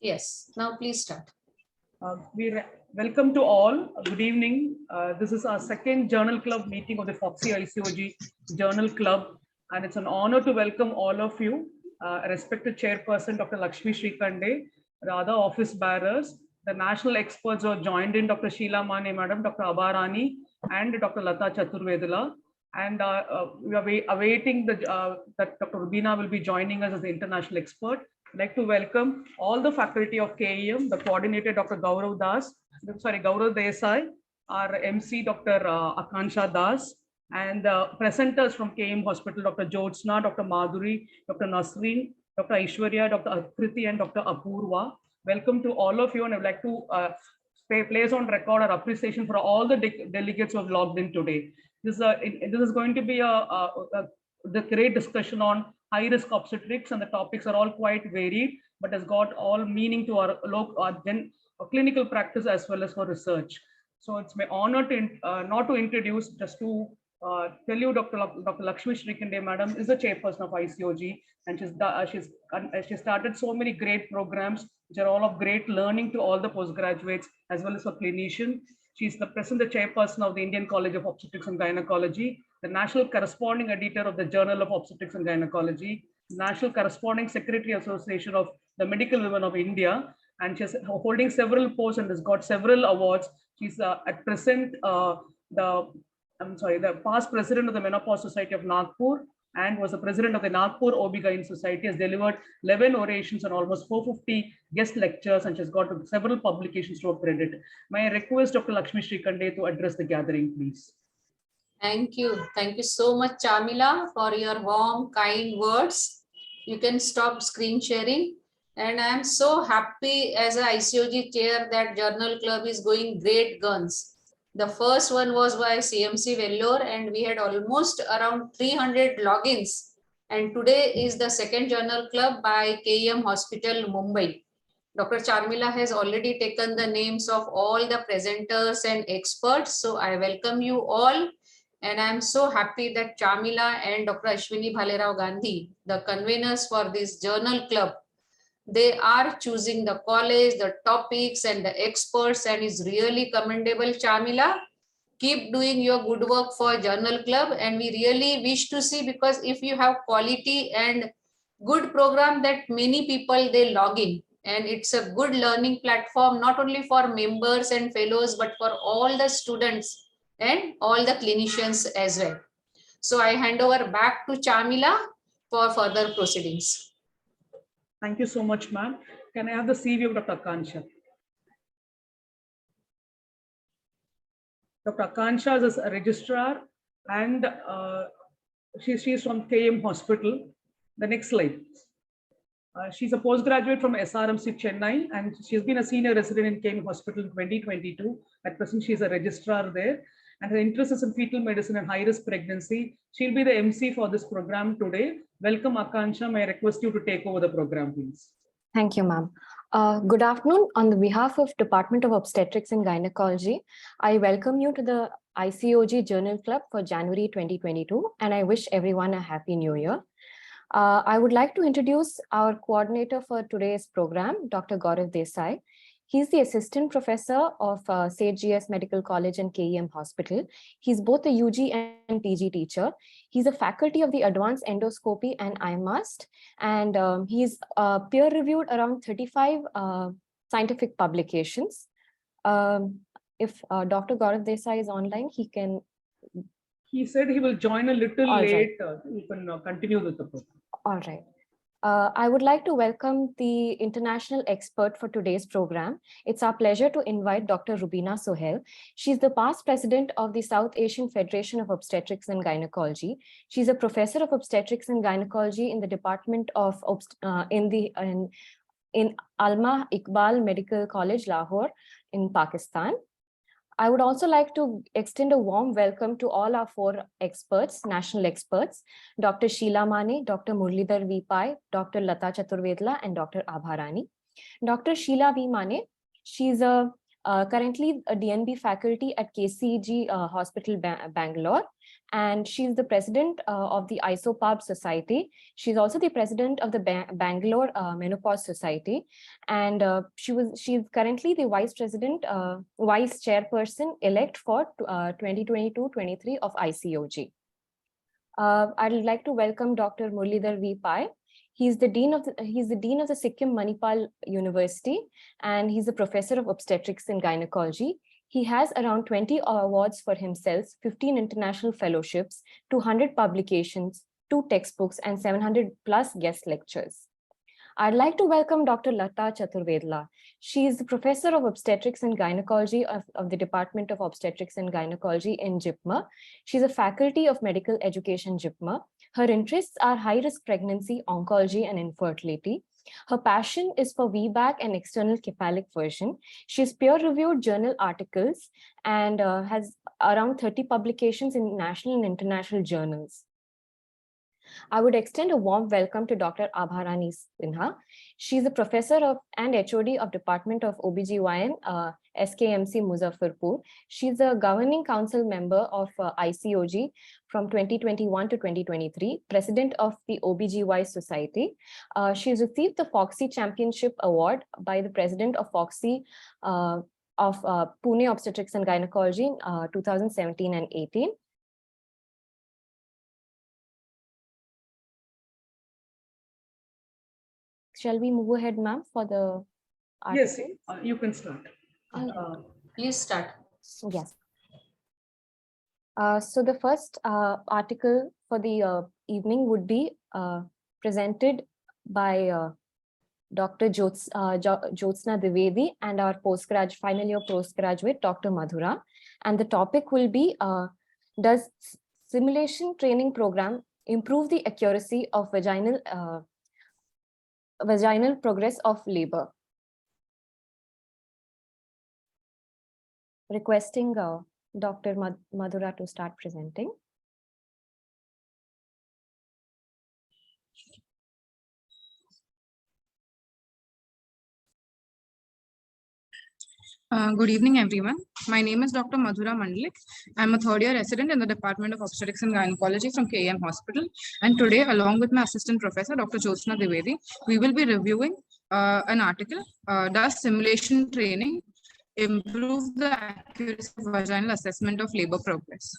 Yes, now please start. Welcome to all. Good evening. This is our second journal club meeting of the FOGSI ICOG Journal Club, and it's an honor to welcome all of you, respected chairperson Dr. Lakshmi Shrikande, the other office bearers, the national experts who are joined in, Dr. Sheila Mane, Madam, Dr. Abarani, and Dr. Lata Chaturvedula. And we are awaiting that Dr. Rubina will be joining us as the international expert. I'd like to welcome all the faculty of KEM, the coordinator Dr. Gaurav Desai, our MC Dr. Akansha Das, and presenters from KEM Hospital, Dr. Jyotsna, Dr. Madhuri, Dr. Nasreen, Dr. Aishwarya, Dr. Akriti, and Dr. Apurva. Welcome to all of you, and I'd like to place on record our appreciation for all the delegates who have logged in today. This is going to be the great discussion on high-risk obstetrics, and the topics are all quite varied, but has got all meaning to our clinical practice as well as for research. So it's my honor to not to introduce, just to tell you, Dr. Lakshmi Shrikande, Madam, is the chairperson of ICOG, and she's started so many great programs which are all of great learning to all the postgraduates as well as for clinicians. She's the chairperson of the Indian College of Obstetrics and Gynecology, the national corresponding editor of the Journal of Obstetrics and Gynecology, national corresponding secretary association of the Medical Women of India, and she's holding several posts and has got several awards. She's at present the past president of the Menopause Society of Nagpur, and was the president of the Nagpur OB-GYN Society, has delivered 11 orations and almost 450 guest lectures, and she's got several publications to her credit. May I request Dr. Lakshmi Shrikande to address the gathering, please. Thank you. Thank you so much, Chamila, for your warm, kind words. You can stop screen sharing. And I'm so happy as a ICOG chair that Journal Club is going great guns. The first one was by CMC Vellore, and we had almost around 300 logins. And today is the second Journal Club by KEM Hospital, Mumbai. Dr. Charmila has already taken the names of all the presenters and experts. So I welcome you all. And I'm so happy that Charmila and Dr. Ashwini Bhalerao Gandhi, the conveners for this Journal Club, they are choosing the college, the topics, and the experts, and is really commendable. Chamila, keep doing your good work for Journal Club, and we really wish to see, because if you have quality and good program, that many people they log in, and it's a good learning platform not only for members and fellows but for all the students and all the clinicians as well. So I hand over back to Chamila for further proceedings. Thank you so much, ma'am. Can I have the CV of Dr. Akansha? Dr. Akansha is a registrar, and she's from KEM Hospital. The next slide. She's a postgraduate from SRMC Chennai, and she's been a senior resident in KEM Hospital in 2022. At present, she's a registrar there, and her interest is in fetal medicine and high-risk pregnancy. She'll be the MC for this program today. Welcome, Akansha. May I request you to take over the program, please? Thank you, ma'am. Good afternoon. On the behalf of Department of Obstetrics and Gynecology, I welcome you to the ICOG Journal Club for January 2022, and I wish everyone a happy new year. I would like to introduce our coordinator for today's program, Dr. Gaurav Desai. He's the assistant professor of SAGS Medical College and KEM Hospital. He's both a UG and PG teacher. He's a faculty of the Advanced Endoscopy and IMAST, and he's peer-reviewed around 35 scientific publications. If Dr. Gaurav Desai is online, he can... He said he will join a little late. You can continue with the program. All right. I would like to welcome the international expert for today's program. It's our pleasure to invite Dr. Rubina Sohail. She's the past president of the South Asian Federation of Obstetrics and Gynecology. She's a professor of obstetrics and gynecology in the Department of in Alma Iqbal Medical College, Lahore, in Pakistan. I would also like to extend a warm welcome to all our four experts, national experts, Dr. Sheila Mane, Dr. Murlidhar V. Pai, Dr. Lata Chaturvedula, and Dr. Abharani. Dr. Sheila V. Mane, she's currently a DNB faculty at KCG Hospital, Bangalore, and she's the president of the ISOPAB Society. She's also the president of the Bangalore Menopause Society, and she's currently the vice chairperson elect for 2022-23 of ICOG. I'd like to welcome Dr. Muralidhar V. Pai. He's the dean of the Sikkim Manipal University, and he's a professor of obstetrics and gynecology. He has around 20 awards for himself, 15 international fellowships, 200 publications, 2 textbooks, and 700 plus guest lectures. I'd like to welcome Dr. Lata Chaturvedla. She is the professor of obstetrics and gynecology of the Department of Obstetrics and Gynecology in JIPMER. She's a faculty of medical education JIPMER. Her interests are high-risk pregnancy, oncology, and infertility. Her passion is for VBAC and external cephalic version. She's peer-reviewed journal articles and has around 30 publications in national and international journals. I would extend a warm welcome to Dr. Abharani Sinha. She's a professor and HOD of Department of OBGYN, SKMC Muzaffarpur. She's a governing council member of ICOG from 2021 to 2023, president of the OBGY Society. She's received the FOGSI Championship Award by the president of FOGSI of Pune Obstetrics and Gynecology in 2017 and 18. Shall we move ahead, ma'am, for the article? Yes, you can start. Please start. Yes. So the first article for the evening would be presented by Dr. Jyotsna Dwivedi and our final year postgraduate, Dr. Madhura. And the topic will be, does simulation training program improve the accuracy of vaginal progress of labor? Requesting Dr. Madhura to start presenting. Good evening, everyone. My name is Dr. Madhura Mandlik. I'm a third-year resident in the Department of Obstetrics and Gynecology from KM Hospital. And today, along with my assistant professor, Dr. Jyotsna Dwivedi, we will be reviewing an article, Does Simulation Training Improve the Accuracy of Vaginal Assessment of Labor Progress?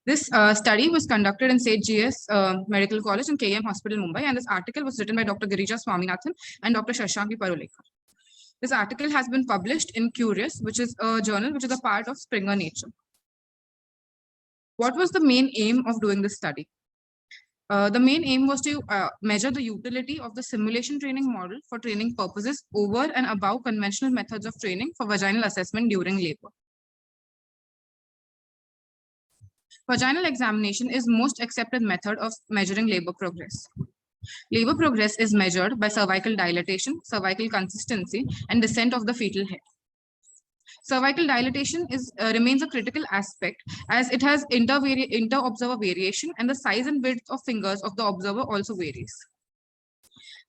This study was conducted in St. G.S. Medical College in KM Hospital, Mumbai, and this article was written by Dr. Girija Swaminathan and Dr. Shashanki Parulekar. This article has been published in Curious, which is a journal which is a part of Springer Nature. What was the main aim of doing this study? The main aim was to measure the utility of the simulation training model for training purposes over and above conventional methods of training for vaginal assessment during labor. Vaginal examination is most accepted method of measuring labor progress. Labor progress is measured by cervical dilatation, cervical consistency, and descent of the fetal head. Cervical dilatation remains a critical aspect as it has inter-observer variation, and the size and width of fingers of the observer also varies.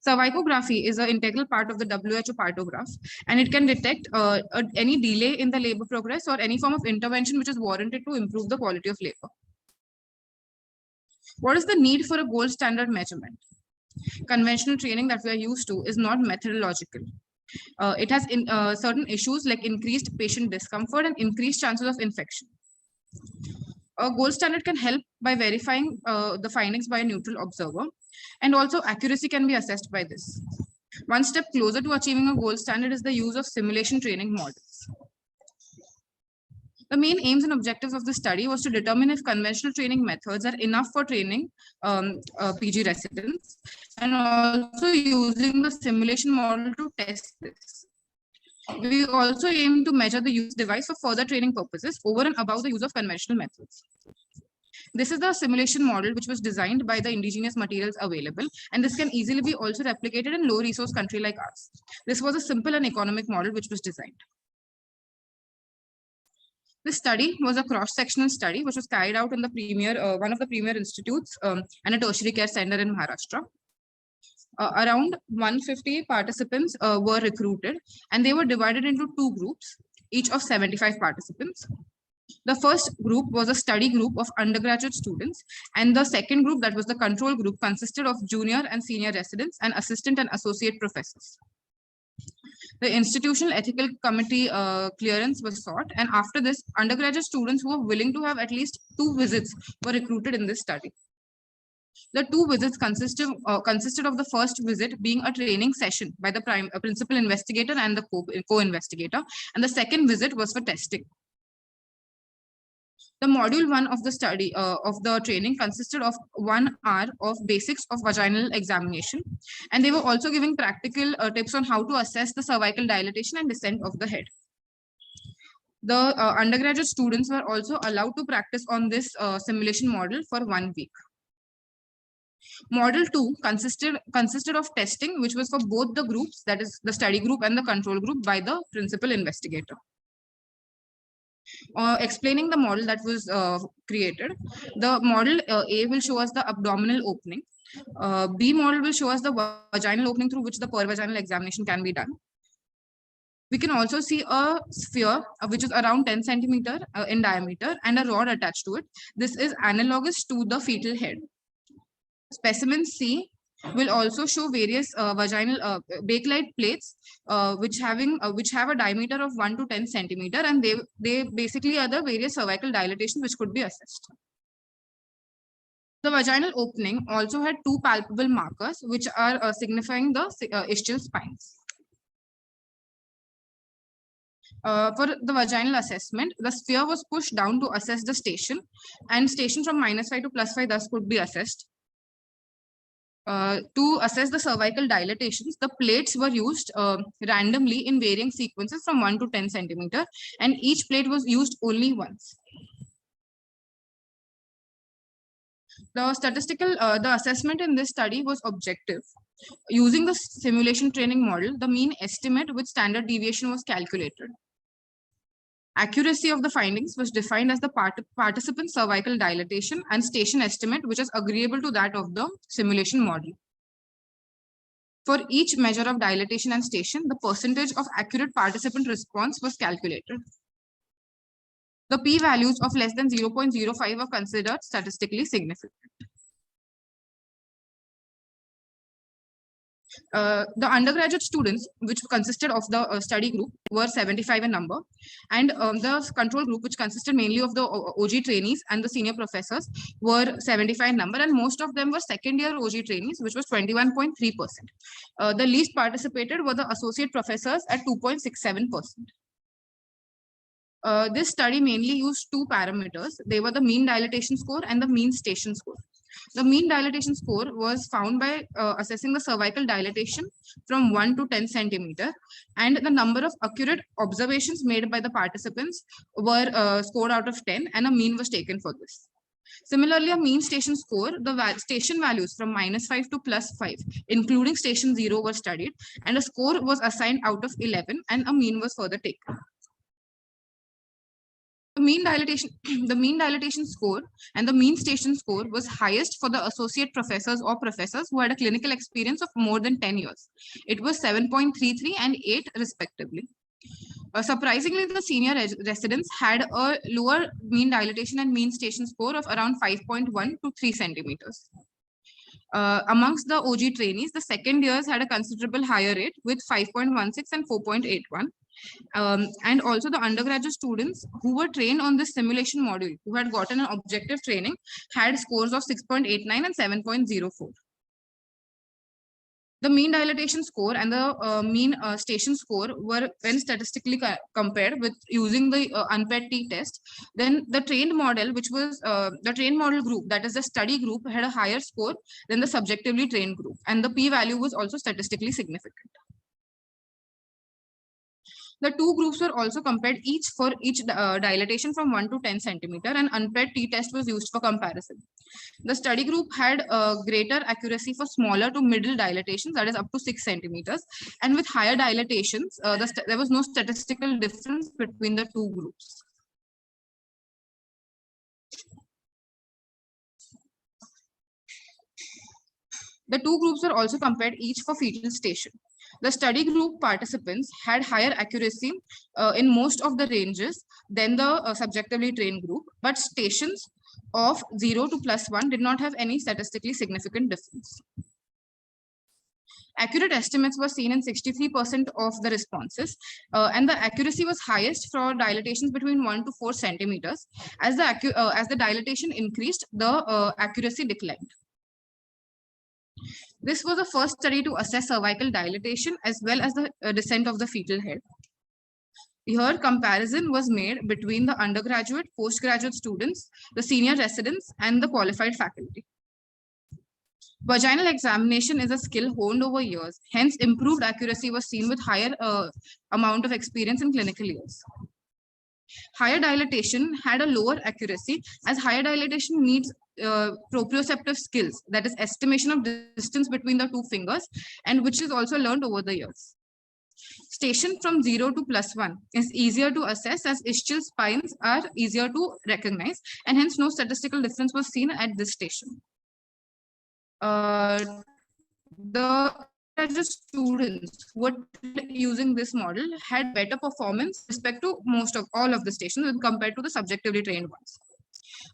Cervicography is an integral part of the WHO partograph, and it can detect any delay in the labor progress or any form of intervention which is warranted to improve the quality of labor. What is the need for a gold standard measurement? Conventional training that we are used to is not methodological. It has certain issues like increased patient discomfort and increased chances of infection. A gold standard can help by verifying the findings by a neutral observer, and also accuracy can be assessed by this. One step closer to achieving a gold standard is the use of simulation training models. The main aims and objectives of the study was to determine if conventional training methods are enough for training PG residents, and also using the simulation model to test this. We also aim to measure the use device for further training purposes over and above the use of conventional methods. This is the simulation model which was designed by the indigenous materials available, and this can easily be also replicated in low resource country like ours. This was a simple and economic model which was designed. This study was a cross-sectional study which was carried out in the one of the premier institutes and a tertiary care center in Maharashtra. Around 150 participants were recruited, and they were divided into 2 groups, each of 75 participants. The first group was a study group of undergraduate students, and the second group, that was the control group, consisted of junior and senior residents and assistant and associate professors. The institutional ethical committee clearance was sought, and after this, undergraduate students who were willing to have at least 2 visits were recruited in this study. The 2 visits consisted of the first visit being a training session by the principal investigator and the co-investigator, and the second visit was for testing. The module 1 of the study of the training consisted of 1 hour of basics of vaginal examination, and they were also giving practical tips on how to assess the cervical dilatation and descent of the head. The undergraduate students were also allowed to practice on this simulation model for 1 week. Model 2 consisted of testing, which was for both the groups, that is the study group and the control group, by the principal investigator. Explaining the model that was created, the model A will show us the abdominal opening. B model will show us the vaginal opening through which the pervaginal examination can be done. We can also see a sphere which is around 10 centimeter in diameter and a rod attached to it. This is analogous to the fetal head. Specimen C will also show various vaginal bakelite plates which have a diameter of 1 to 10 centimeter, and they basically are the various cervical dilatations which could be assessed. The vaginal opening also had 2 palpable markers which are signifying the ischial spines. For the vaginal assessment, the sphere was pushed down to assess the station, and station from -5 to +5 thus could be assessed. To assess the cervical dilatations, the plates were used randomly in varying sequences from 1 to 10 centimeter, and each plate was used only once. The assessment in this study was objective. Using the simulation training model, the mean estimate with standard deviation was calculated. Accuracy of the findings was defined as the participant cervical dilatation and station estimate, which is agreeable to that of the simulation model. For each measure of dilatation and station, the percentage of accurate participant response was calculated. The p-values of less than 0.05 are considered statistically significant. The undergraduate students, which consisted of the study group, were 75 in number, and the control group, which consisted mainly of the OG trainees and the senior professors, were 75 in number, and most of them were second year OG trainees, which was 21.3%. The least participated were the associate professors at 2.67%. This study mainly used 2 parameters. They were the mean dilatation score and the mean station score. The mean dilatation score was found by assessing the cervical dilatation from 1 to 10 centimeter, and the number of accurate observations made by the participants were scored out of 10, and a mean was taken for this. Similarly, a mean station score, the station values from -5 to +5, including station 0, were studied, and a score was assigned out of 11, and a mean was further taken. The mean dilatation score and the mean station score was highest for the associate professors or professors who had a clinical experience of more than 10 years. It was 7.33 and 8 respectively. Surprisingly, the senior residents had a lower mean dilatation and mean station score of around 5.1 to 3 centimeters. Amongst the OG trainees, the second years had a considerable higher rate with 5.16 and 4.81. And also the undergraduate students who were trained on this simulation module, who had gotten an objective training, had scores of 6.89 and 7.04. The mean dilatation score and the mean station score were, when statistically compared with using the unpaired t-test, then the trained model, which was the trained model group, that is the study group, had a higher score than the subjectively trained group, and the p-value was also statistically significant. The 2 groups were also compared for each dilatation from 1 to 10 centimeter, and unpaired t-test was used for comparison. The study group had greater accuracy for smaller to middle dilatations, that is up to 6 centimeters, and with higher dilatations, there was no statistical difference between the 2 groups. The two groups were also compared each for fetal station. The study group participants had higher accuracy in most of the ranges than the subjectively trained group, but stations of 0 to +1 did not have any statistically significant difference. Accurate estimates were seen in 63% of the responses, and the accuracy was highest for dilatations between 1 to 4 centimeters. As the dilatation increased, the accuracy declined. This was the first study to assess cervical dilatation as well as the descent of the fetal head. Here, comparison was made between the undergraduate, postgraduate students, the senior residents, and the qualified faculty. Vaginal examination is a skill honed over years. Hence, improved accuracy was seen with higher amount of experience in clinical years. Higher dilatation had a lower accuracy, as higher dilatation needs proprioceptive skills, that is estimation of distance between the two fingers, and which is also learned over the years. Station from 0 to +1 is easier to assess, as ischial spines are easier to recognize, and hence no statistical difference was seen at this station. The students who were using this model had better performance with respect to all of the stations when compared to the subjectively trained ones.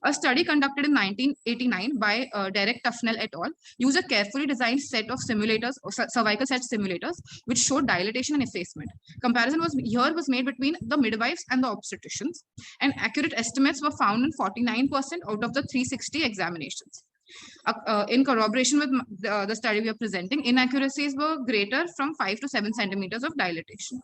A study conducted in 1989 by Derek Tufnell et al. Used a carefully designed set of simulators, or cervical set simulators, which showed dilatation and effacement. Comparison was made between the midwives and the obstetricians, and accurate estimates were found in 49% out of the 360 examinations. In corroboration with the study we are presenting, inaccuracies were greater from 5 to 7 centimeters of dilatation.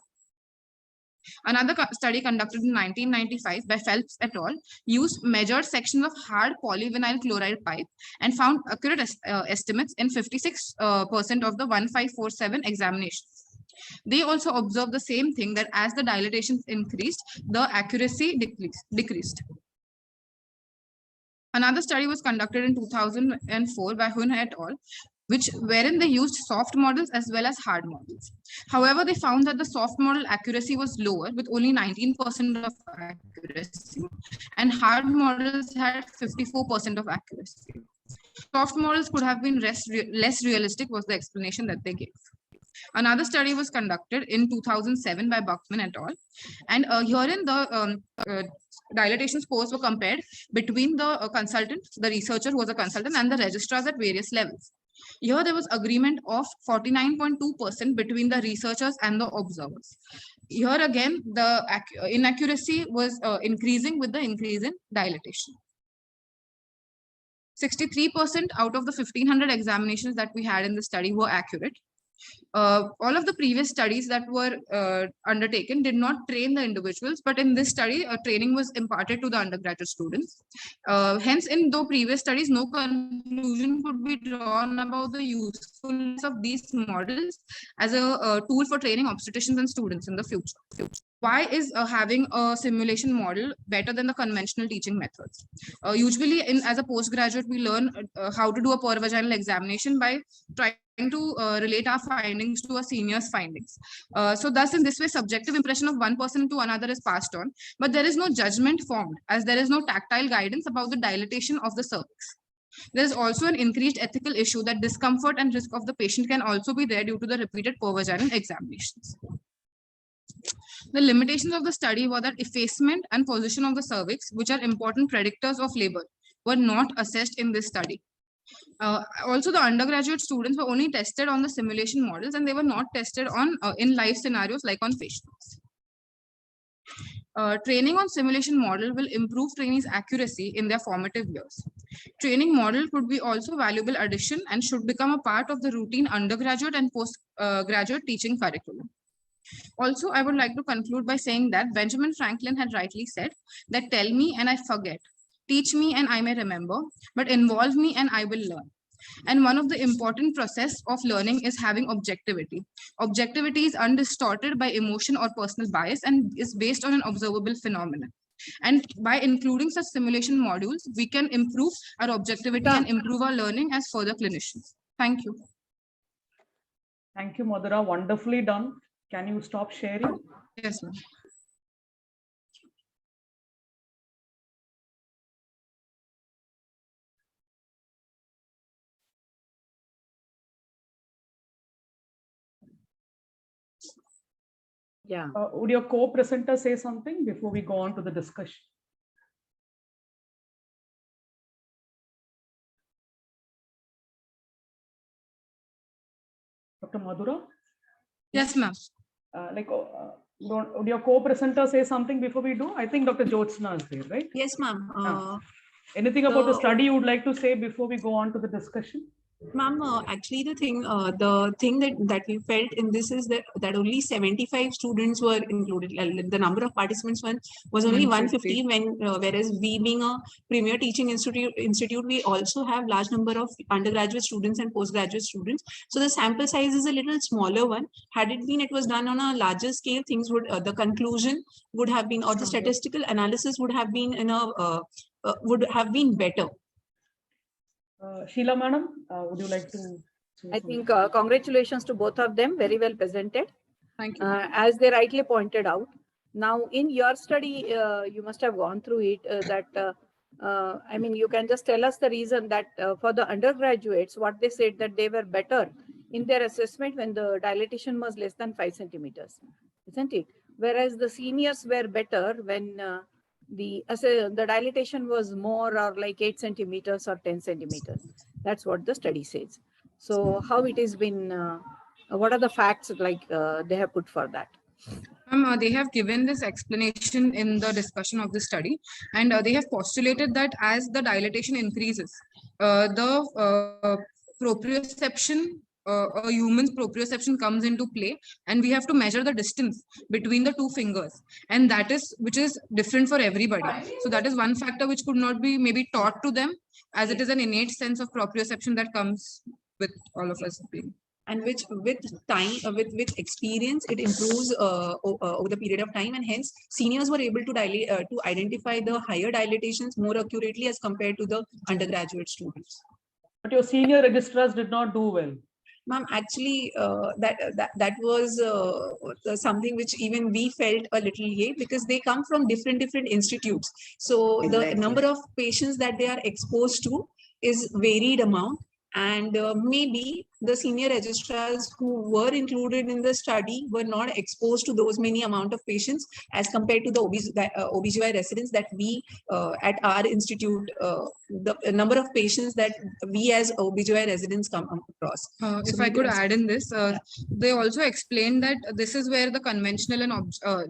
Another study conducted in 1995 by Phelps et al. Used measured sections of hard polyvinyl chloride pipe and found accurate estimates in 56% of the 1547 examinations. They also observed the same thing, that as the dilatation increased, the accuracy decreased. Another study was conducted in 2004 by Hun et al., wherein they used soft models as well as hard models. However, they found that the soft model accuracy was lower, with only 19% of accuracy, and hard models had 54% of accuracy. Soft models could have been less realistic, was the explanation that they gave. Another study was conducted in 2007 by Buckman et al. And herein the dilatation scores were compared between the consultant, the researcher who was a consultant, and the registrars at various levels. Here there was agreement of 49.2% between the researchers and the observers. Here again, the inaccuracy was increasing with the increase in dilatation. 63% out of the 1500 examinations that we had in the study were accurate. All of the previous studies that were undertaken did not train the individuals, but in this study, training was imparted to the undergraduate students. Hence, in the previous studies, no conclusion could be drawn about the usefulness of these models as a tool for training obstetricians and students in the future. Why is having a simulation model better than the conventional teaching methods? Usually, as a postgraduate, we learn how to do a pervaginal examination by trying to relate our findings to a senior's findings. So thus, in this way, subjective impression of one person to another is passed on, but there is no judgment formed, as there is no tactile guidance about the dilatation of the cervix. There is also an increased ethical issue that discomfort and risk of the patient can also be there due to the repeated pervaginal examinations. The limitations of the study were that effacement and position of the cervix, which are important predictors of labor, were not assessed in this study. Also, the undergraduate students were only tested on the simulation models, and they were not tested on in live scenarios like on patients. Training on simulation model will improve trainees' accuracy in their formative years. Training model could be also valuable addition and should become a part of the routine undergraduate and postgraduate teaching curriculum. Also, I would like to conclude by saying that Benjamin Franklin had rightly said that tell me and I forget, teach me and I may remember, but involve me and I will learn. And one of the important process of learning is having objectivity. Objectivity is undistorted by emotion or personal bias and is based on an observable phenomenon. And by including such simulation modules, we can improve our objectivity and improve our learning as further clinicians. Thank you. Thank you, Madhura. Wonderfully done. Can you stop sharing? Yes, ma'am. Yeah. Would your co-presenter say something before we go on to the discussion? Dr. Madhura? Yes, ma'am. Would your co-presenter say something before we do? I think Dr. Jyotsna is there, right? Yes, ma'am. Anything about the study you would like to say before we go on to the discussion? Ma'am, actually the thing that we felt in this is that only 75 students were included. The number of participants was only 150, whereas we being a premier teaching institute, we also have large number of undergraduate students and postgraduate students. So the sample size is a little smaller one. Had it was done on a larger scale, things would the conclusion would have been, or the statistical analysis would have been better. Sheila madam, would you like to? I think congratulations to both of them. Very well presented. Thank you. As they rightly pointed out. Now, in your study, you must have gone through it. I mean, you can just tell us the reason that for the undergraduates, what they said that they were better in their assessment when the dilatation was less than 5 centimeters, isn't it? Whereas the seniors were better when the dilatation was more or like 8 centimeters or 10 centimeters. That's what the study says. So how it has been, what are the facts like they have put for that? They have given this explanation in the discussion of the study, and they have postulated that as the dilatation increases, the proprioception, a human's proprioception comes into play, and we have to measure the distance between the two fingers, and which is different for everybody. So that is one factor which could not be maybe taught to them, as it is an innate sense of proprioception that comes with all of us being. And which with time, with experience, it improves over the period of time, and hence seniors were able to to identify the higher dilatations more accurately as compared to the undergraduate students. But your senior registrars did not do well. Ma'am, actually, that was something which even we felt a little late, because they come from different institutes. So the number of patients that they are exposed to is varied amount. And maybe the senior registrars who were included in the study were not exposed to those many amount of patients as compared to the OBGY residents that we at our institute, the number of patients that we as OBGY residents come across. If I could add in this, they also explained that this is where the conventional and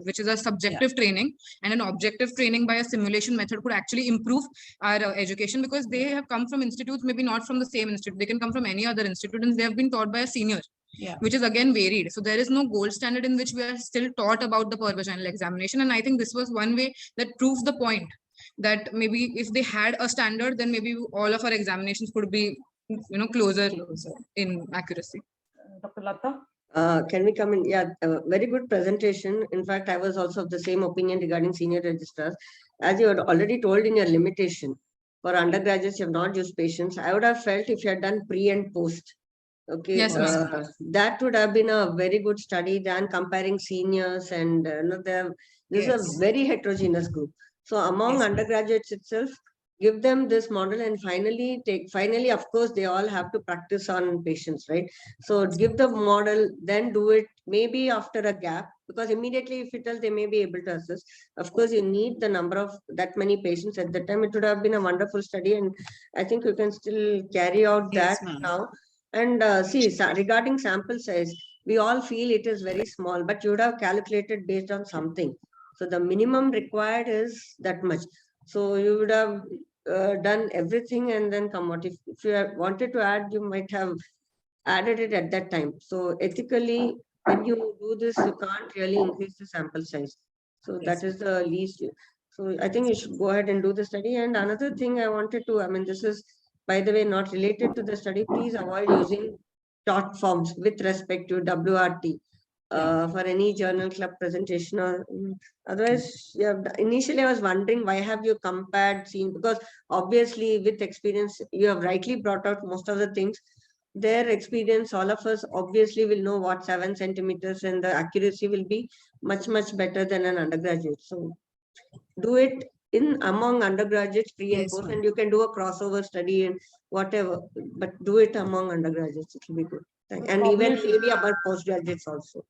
which is a subjective training and an objective training by a simulation method could actually improve our education, because they have come from institutes, maybe not from the same institute. They can come from any other institute, and they have been taught by a senior, which is again varied. So there is no gold standard in which we are still taught about the per vaginal examination. And I think this was one way that proves the point that maybe if they had a standard, then maybe all of our examinations could be, closer in accuracy. Dr. Lata? Can we come in? Yeah, very good presentation. In fact, I was also of the same opinion regarding senior registrars. As you had already told in your limitation, for undergraduates, you have not used patients. I would have felt if you had done pre and post. Okay, yes, that would have been a very good study than comparing seniors, and this is a very heterogeneous group. So among undergraduates itself, give them this model, and finally, of course, they all have to practice on patients, right? So give the model, then do it maybe after a gap, because immediately if it does, they may be able to assess. Of course, you need the number of that many patients at the time. It would have been a wonderful study, and I think you can still carry out that now. And see, regarding sample size, we all feel it is very small, but you would have calculated based on something. So the minimum required is that much. So you would have done everything and then come out. If you have wanted to add, you might have added it at that time. So ethically, when you do this, you can't really increase the sample size. So that is the least. So I think you should go ahead and do the study. And another thing I wanted to, I mean, this is, by the way, not related to the study. Please avoid using short forms with respect to WRT. For any journal club presentation, or otherwise, initially I was wondering why have you compared because obviously with experience you have rightly brought out most of the things. Their experience, all of us obviously will know what 7 centimeters, and the accuracy will be much better than an undergraduate. So do it in among undergraduates pre and post, and you can do a crossover study and whatever, but do it among undergraduates. It will be good. And even maybe about postgraduates also.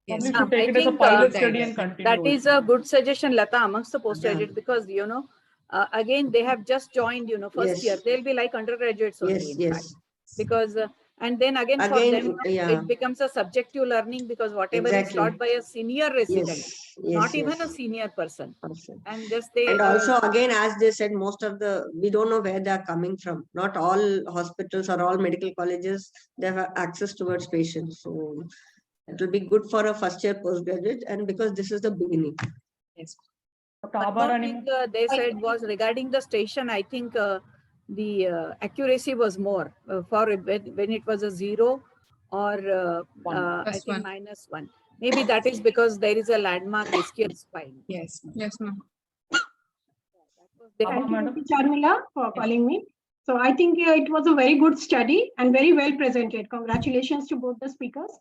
Probably Yes. should take I it as a think, pilot that- study and that continue is it. a good suggestion, Lata, amongst the Yeah. postgraduate, because again they have just joined first Yes. year. They'll be like undergraduates only, Yes, in fact, yes. because and then again for Again, them yeah, it becomes a subjective learning, because whatever is exactly. taught by a senior resident, Yes, not yes, even a yes. senior person, Awesome. and just they And also, again, as they said, most of we don't know where they are coming from. Not all hospitals or all medical colleges, they have access towards patients. So it will be good for a first year postgraduate, and because this is the beginning. Yes. Dr. one more Abharani, thing they said was regarding the station. I think the accuracy was more for when it was a 0 or I Plus think one. -1. Maybe that is because there is a landmark ischial spine. Yes. Yes, ma'am. They- Abha, Thank you, madam. Dr. Charmila, for calling me. So I think it was a very good study and very well presented. Congratulations to both the speakers.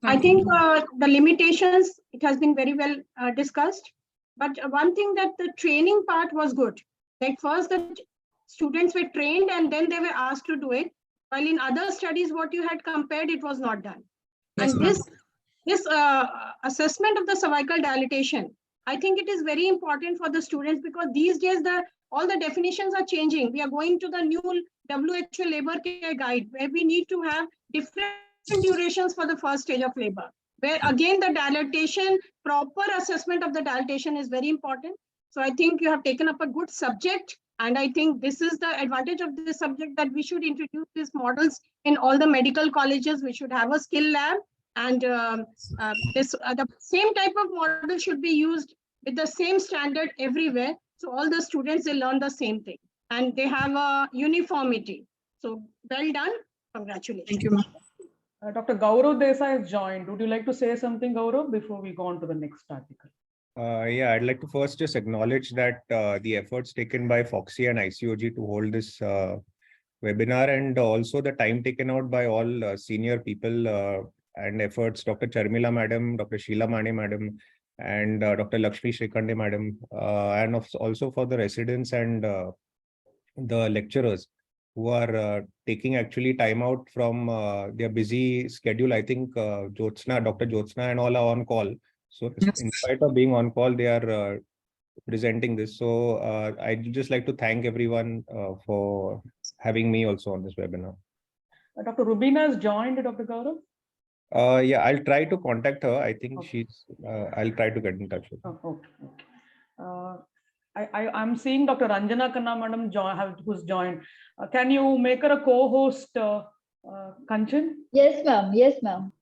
I Thank think you. the limitations, it has been very well discussed. But one thing, that the training part was good. Like first the students were trained and then they were asked to do it. While in other studies, what you had compared, it was not done. Yes, And ma'am. this assessment of the cervical dilatation, I think it is very important for the students, because these days all the definitions are changing. We are going to the new WHO labor care guide, where we need to have different durations for the first stage of labor, where again the dilatation, proper assessment of the dilatation is very important. So I think you have taken up a good subject, and I think this is the advantage of this subject, that we should introduce these models in all the medical colleges. We should have a skill lab, and the same type of model should be used with the same standard everywhere. So all the students, they learn the same thing and they have a uniformity. So well done. Congratulations. Thank you, ma'am. Dr. Gaurav Desai has joined. Would you like to say something, Gaurav, before we go on to the next article? Yeah, I'd like to first just acknowledge that the efforts taken by FOGSI and ICOG to hold this webinar, and also the time taken out by all senior people and efforts, Dr. Charmila madam, Dr. Sheila Mane madam, and Dr. Lakshmi Shrikande madam, and also for the residents and the lecturers who are taking actually time out from their busy schedule. I think Dr. Jyotsna and all are on call. So in spite of being on call, they are presenting this. So I'd just like to thank everyone for having me also on this webinar. Dr. Rubina has joined, Dr. Gaurav. Yeah, I'll try to contact her. I think Okay. I'll try to get in touch with her. Oh, okay. I'm seeing Dr. Ranjana Khanna madam who's joined. Can you make her a co-host, Kanchan? Yes, ma'am. Yes, ma'am.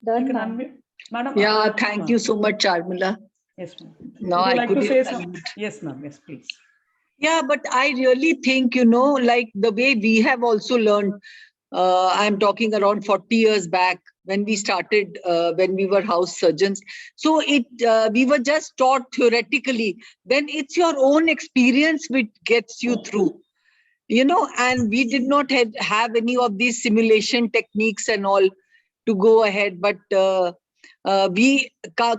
Done, ma'am. Madam. Yeah, thank you so much, Charmila. Yes, ma'am. Now Would you I like could to say hear something? that. Yes, ma'am. Yes, please. Yeah, but I really think, like the way we have also learned, I'm talking around 40 years back when we started, when we were house surgeons. So we were just taught theoretically. Then it's your own experience which gets you through, and we did not have any of these simulation techniques and all to go ahead. But we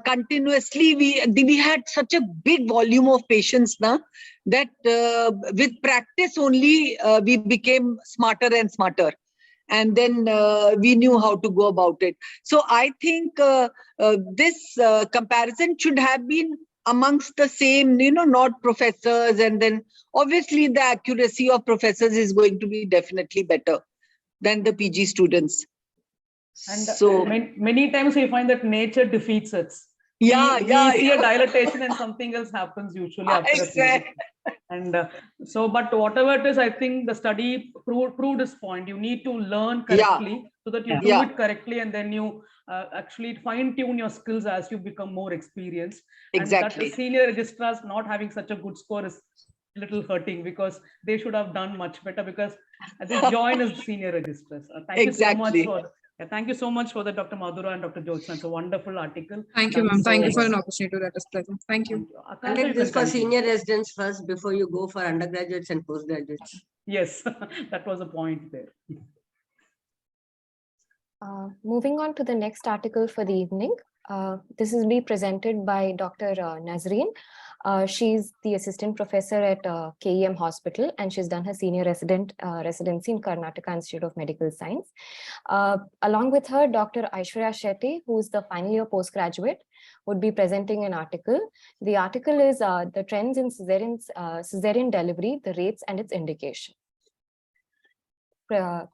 continuously, we had such a big volume of patients now that with practice only we became smarter and smarter, and then we knew how to go about it. So I think this comparison should have been amongst the same, not professors, and then obviously the accuracy of professors is going to be definitely better than the PG students. And so many times we find that nature defeats us. We see a dilatation and something else happens usually after a period. And but whatever it is, I think the study proved this point. You need to learn correctly so that you do it correctly, and then you actually fine tune your skills as you become more experienced. Exactly. And that the senior registrars not having such a good score is a little hurting, because they should have done much better, because they join as senior registrars. Thank you so much for. Thank you so much for that, Dr. Madhura and Dr. Jyotsna. It's a wonderful article. Thank you, ma'am. Thank you for an opportunity. That is pleasant. Thank you. Conduct this for senior residents first before you go for undergraduates and postgraduates. Yes, that was a point there. Moving on to the next article for the evening. This is being presented by Dr. Nazreen. She's the assistant professor at KEM Hospital, and she's done her senior residency in Karnataka Institute of Medical Science. Along with her, Dr. Aishwarya Shetty, who's the final year postgraduate, would be presenting an article. The article is the trends in cesarean delivery, the rates and its indication. Dr.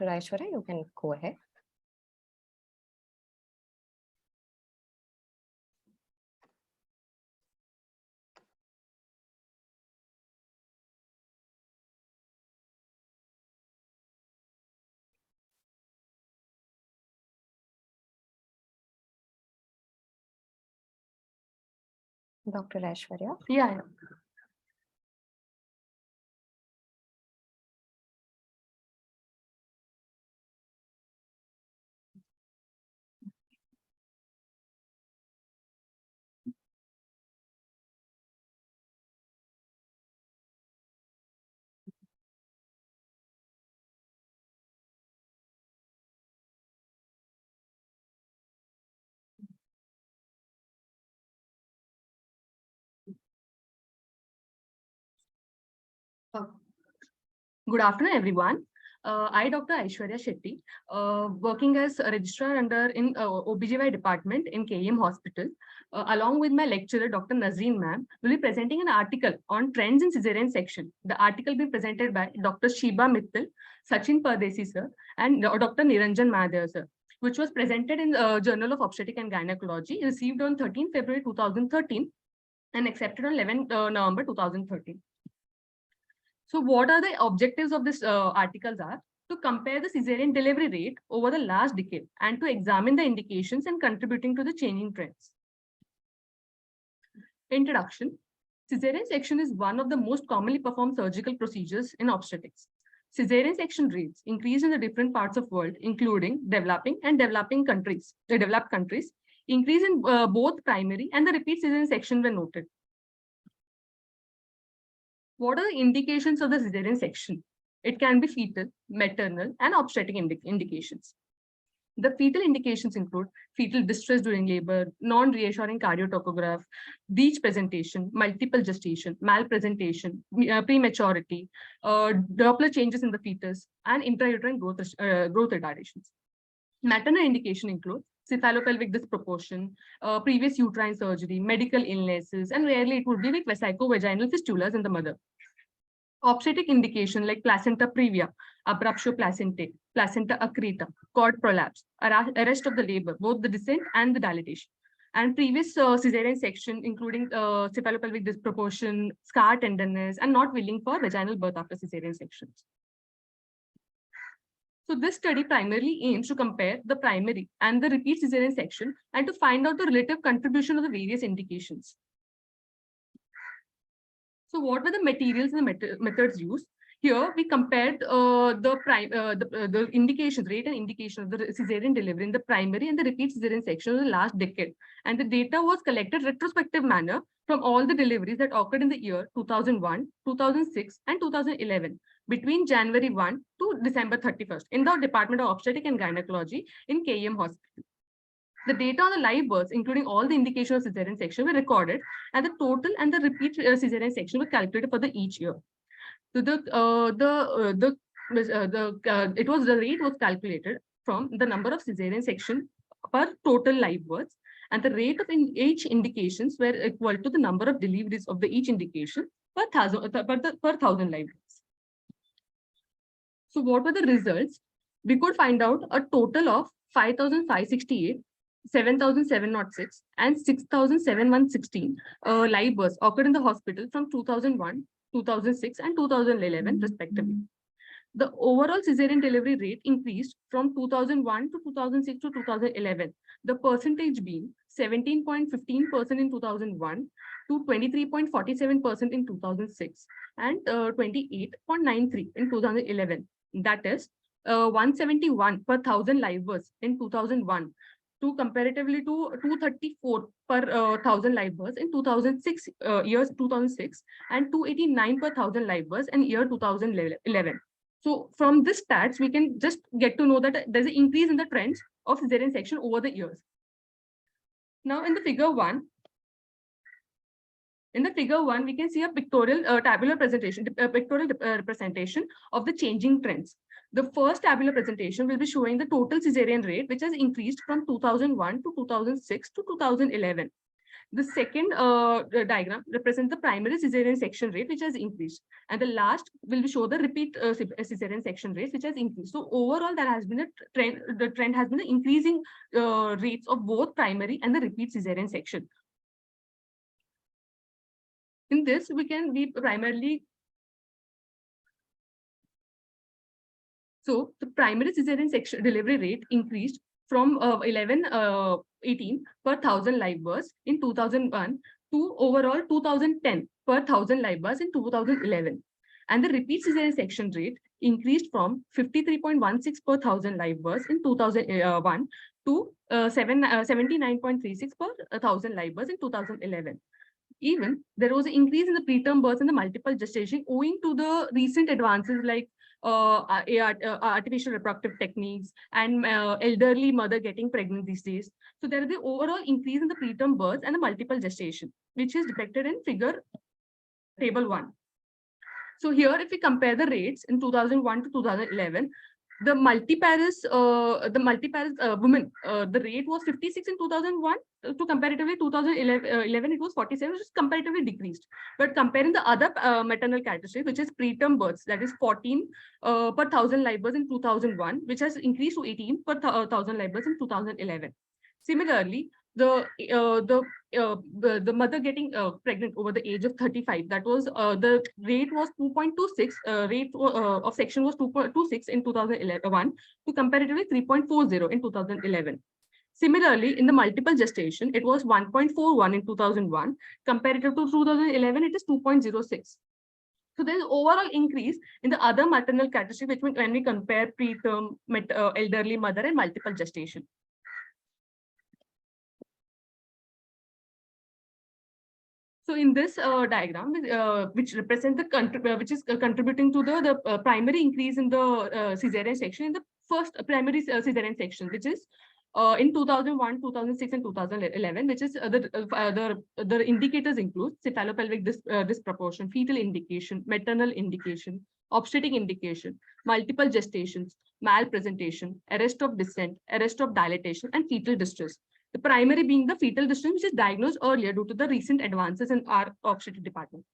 Aishwarya, you can go ahead. Dr. Aishwarya? Yeah. Good afternoon, everyone. I, Dr. Aishwarya Shetty, working as a registrar in OBGY department in KEM Hospital, along with my lecturer, Dr. Nazreen ma'am, will be presenting an article on trends in cesarean section. The article will be presented by Dr. Sheba Mittal, Sachin Pardesi sir, and Dr. Niranjan Mahadev sir, which was presented in the Journal of Obstetric and Gynecology, received on 13 February 2013 and accepted on 11 November 2013. So what are the objectives of this articles are to compare the cesarean delivery rate over the last decade and to examine the indications and contributing to the changing trends. Introduction. Cesarean section is one of the most commonly performed surgical procedures in obstetrics. Cesarean section rates increase in the different parts of the world, including developing and developed countries. Increase in both primary and the repeat cesarean section were noted. What are the indications of the cesarean section? It can be fetal, maternal, and obstetric indications. The fetal indications include fetal distress during labor, non-reassuring cardiotocograph, breech presentation, multiple gestation, malpresentation, prematurity, Doppler changes in the fetus, and intrauterine growth retardations. Maternal indication include cephalopelvic disproportion, previous uterine surgery, medical illnesses, and rarely it would be like vesicovaginal fistulas in the mother. Obstetric indication like placenta previa, abruptio placentae, placenta accreta, cord prolapse, arrest of the labor, both the descent and the dilatation. And previous cesarean section, including cephalopelvic disproportion, scar tenderness, and not willing for vaginal birth after cesarean sections. So this study primarily aims to compare the primary and the repeat cesarean section and to find out the relative contribution of the various indications. So what were the materials and the methods used? Here we compared the indications, rate and indication of the cesarean delivery in the primary and the repeat cesarean section of the last decade. And the data was collected retrospective manner from all the deliveries that occurred in the year 2001, 2006, and 2011 between January 1 to December 31st in the Department of Obstetric and Gynecology in KEM Hospital. The data on the live births, including all the indications of cesarean section, were recorded, and the total and the repeat cesarean section were calculated for each year. So the rate was calculated from the number of cesarean section per total live births, and the rate of each indications were equal to the number of deliveries of each indication per thousand live births. So what were the results? We could find out a total of 5,568, 7,706, and 6,716 live births occurred in the hospital from 2001, 2006, and 2011, respectively. The overall cesarean delivery rate increased from 2001 to 2006 to 2011, the percentage being 17.15% in 2001 to 23.47% in 2006 and 28.93% in 2011. That is 171 per thousand live births in 2001 to comparatively to 234 per thousand live births in 2006 and 289 per thousand live births in year 2011. So from this stats, we can just get to know that there's an increase in the trends of cesarean section over the years. Now in the figure 1, In the figure 1, we can see a pictorial tabular presentation, representation of the changing trends. The first tabular presentation will be showing the total cesarean rate, which has increased from 2001 to 2006 to 2011. The second diagram represents the primary cesarean section rate, which has increased. And the last will show the repeat cesarean section rate, which has increased. So overall, there has been a trend. The trend has been increasing rates of both primary and the repeat cesarean section. In this, we primarily. So the primary cesarean section delivery rate increased from 18 per 1,000 live births in 2001 to overall 2010 per 1,000 live births in 2011. And the repeat cesarean section rate increased from 53.16 per 1,000 live births in 2001 to 79.36 per 1,000 live births in 2011. Even there was an increase in the preterm births and the multiple gestation owing to the recent advances like artificial reproductive techniques and elderly mother getting pregnant these days. So there is the overall increase in the preterm births and the multiple gestation, which is depicted in figure table 1. So here, if we compare the rates in 2001 to 2011, the multiparous women, the rate was 56 in 2001 to comparatively 2011 it was 47, which is comparatively decreased. But comparing the other maternal characteristic, which is preterm births, that is 14 per 1,000 live births in 2001, which has increased to 18 per 1,000 live births in 2011. Similarly, the mother getting pregnant over the age of 35, that was the rate was 2.26, rate of section was 2.26 in 2011 to comparatively 3.40 in 2011. Similarly, in the multiple gestation, it was 1.41 in 2001. Comparative to 2011, it is 2.06. So there is overall increase in the other maternal characteristic, which when we compare preterm, elderly mother and multiple gestation. So in this diagram, which represents the which is contributing to the primary increase in the cesarean section in the first primary cesarean section, which is in 2001, 2006, and 2011, which is the indicators include cephalopelvic disproportion, fetal indication, maternal indication, obstetric indication, multiple gestations, malpresentation, arrest of descent, arrest of dilatation, and fetal distress. The primary being the fetal distress, which is diagnosed earlier due to the recent advances in our obstetric department.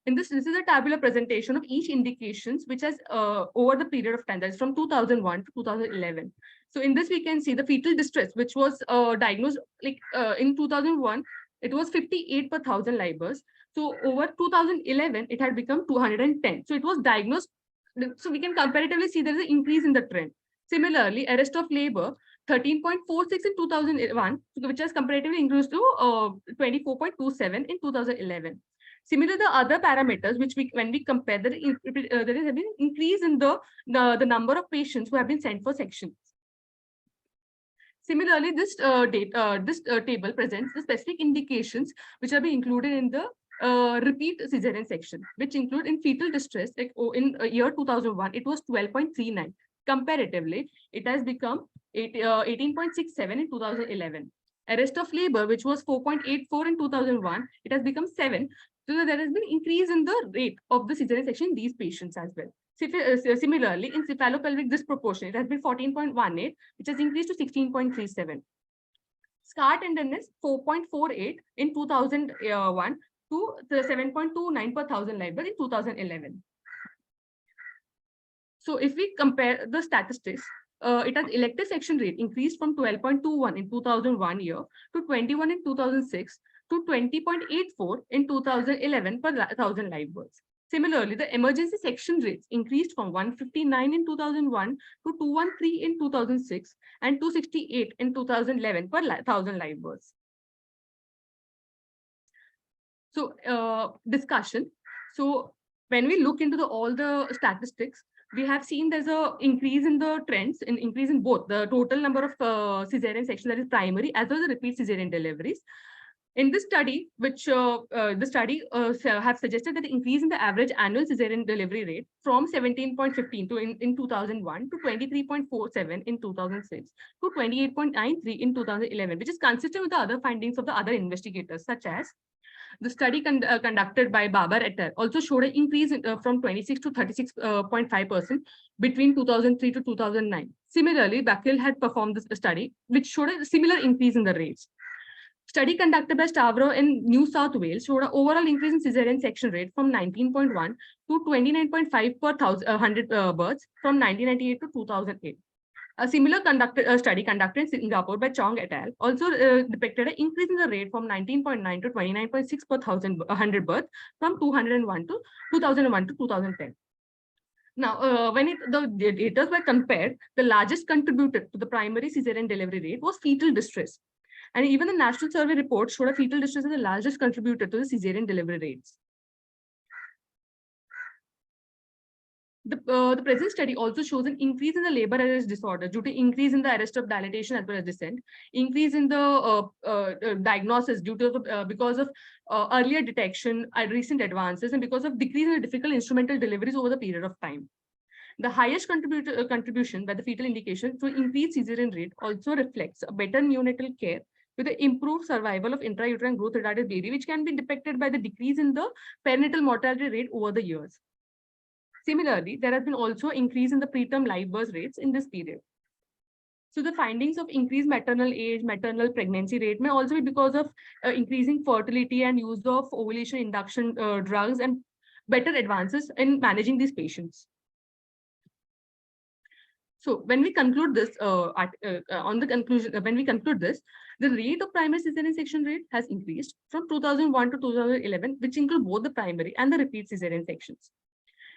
In this is a tabular presentation of each indications, which has over the period of time, that is from 2001 to 2011. So in this, we can see the fetal distress, which was diagnosed like in 2001, it was 58 per 1,000 live births. So over 2011, it had become 210. So it was diagnosed. So we can comparatively see there is an increase in the trend. Similarly, arrest of labor, 13.46 in 2001, which has comparatively increased to 24.27 in 2011. Similarly, the other parameters, which when we compare, there is an increase in the number of patients who have been sent for sections. Similarly, this table presents the specific indications which have been included in the repeat cesarean section, which include in fetal distress, like in year 2001, it was 12.39. Comparatively, it has become 18.67 in 2011. Arrest of labor, which was 4.84 in 2001, it has become 7. So there has been increase in the rate of the cesarean section in these patients as well. Similarly, in cephalopelvic disproportion, it has been 14.18, which has increased to 16.37. Scar tenderness, 4.48 in 2001 to 7.29 per 1,000 live births in 2011. So if we compare the statistics, it has elective section rate increased from 12.21 in 2001 year to 21 in 2006 to 20.84 in 2011 per 1,000 live births. Similarly, the emergency section rates increased from 159 in 2001 to 213 in 2006 and 268 in 2011 per 1,000 live births. So discussion. So when we look into all the statistics, we have seen there's a increase in the trends, an increase in both the total number of cesarean sections, that is primary, as well as the repeat cesarean deliveries. In this study, which the study have suggested that the increase in the average annual cesarean delivery rate from 17.15 in 2001 to 23.47 in 2006 to 28.93 in 2011, which is consistent with the other findings of the other investigators, such as the study conducted by Babar et al. Also showed an increase from 26 to 36.5% between 2003 to 2009. Similarly, Bakil had performed this study, which showed a similar increase in the rates. Study conducted by Stavro in New South Wales showed an overall increase in cesarean section rate from 19.1 to 29.5 per 100 births from 1998 to 2008. A similar study conducted in Singapore by Chong et al. Also depicted an increase in the rate from 19.9 to 29.6 per 100 births from 2001 to 2010. Now, when the data were compared, the largest contributor to the primary cesarean delivery rate was fetal distress. And even the national survey report showed a fetal distress as the largest contributor to the cesarean delivery rates. The present study also shows an increase in the labor arrest disorder due to increase in the arrest of dilatation as well as descent, increase in the diagnosis due to because of earlier detection, recent advances, and because of decrease in the difficult instrumental deliveries over the period of time. The highest contribution by the fetal indication to increased cesarean rate also reflects a better neonatal care with the improved survival of intrauterine growth retarded baby, which can be depicted by the decrease in the perinatal mortality rate over the years. Similarly, there has been also increase in the preterm live birth rates in this period. So the findings of increased maternal age, maternal pregnancy rate may also be because of increasing fertility and use of ovulation induction drugs and better advances in managing these patients. So when we conclude this, when we conclude this, the rate of primary cesarean section rate has increased from 2001 to 2011, which include both the primary and the repeat cesarean sections.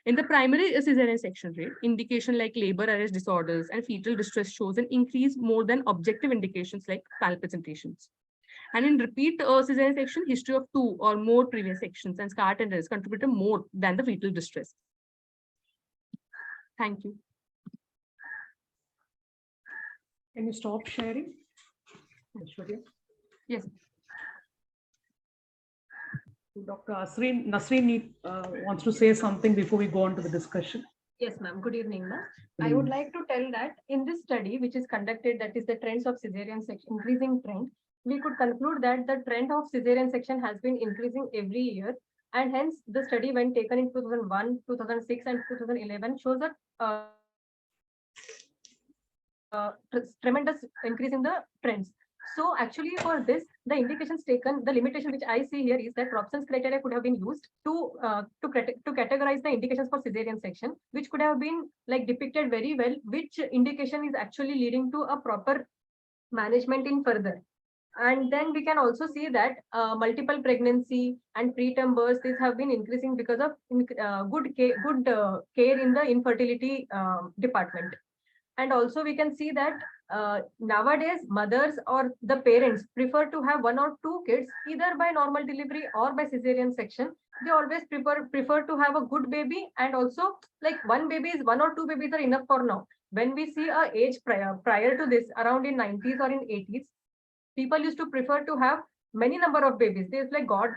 In the primary cesarean section rate, indication like labor arrest disorders and fetal distress shows an increase more than objective indications like malpresentations. And in repeat cesarean section, history of 2 or more previous sections and scar tenderness contributed more than the fetal distress. Thank you. Can you stop sharing? Yes. Dr. Nasreen wants to say something before we go on to the discussion. Yes, ma'am. Good evening, ma'am. I would like to tell that in this study, which is conducted, that is the trends of cesarean section, increasing trend, we could conclude that the trend of cesarean section has been increasing every year. And hence the study when taken in 2001, 2006 and 2011 shows a tremendous increase in the trends. So actually for this, the indications taken, the limitation which I see here is that Robson's criteria could have been used to categorize the indications for cesarean section, which could have been like depicted very well, which indication is actually leading to a proper management in further. And then we can also see that multiple pregnancy and preterm births, these have been increasing because of good care in the infertility department. And also we can see that nowadays mothers or the parents prefer to have 1 or 2 kids either by normal delivery or by cesarean section. They always prefer to have a good baby, and also like 1 baby is 1 or 2 babies are enough for now. When we see a age prior to this, around in 90s or in 80s, people used to prefer to have many number of babies. There's like God,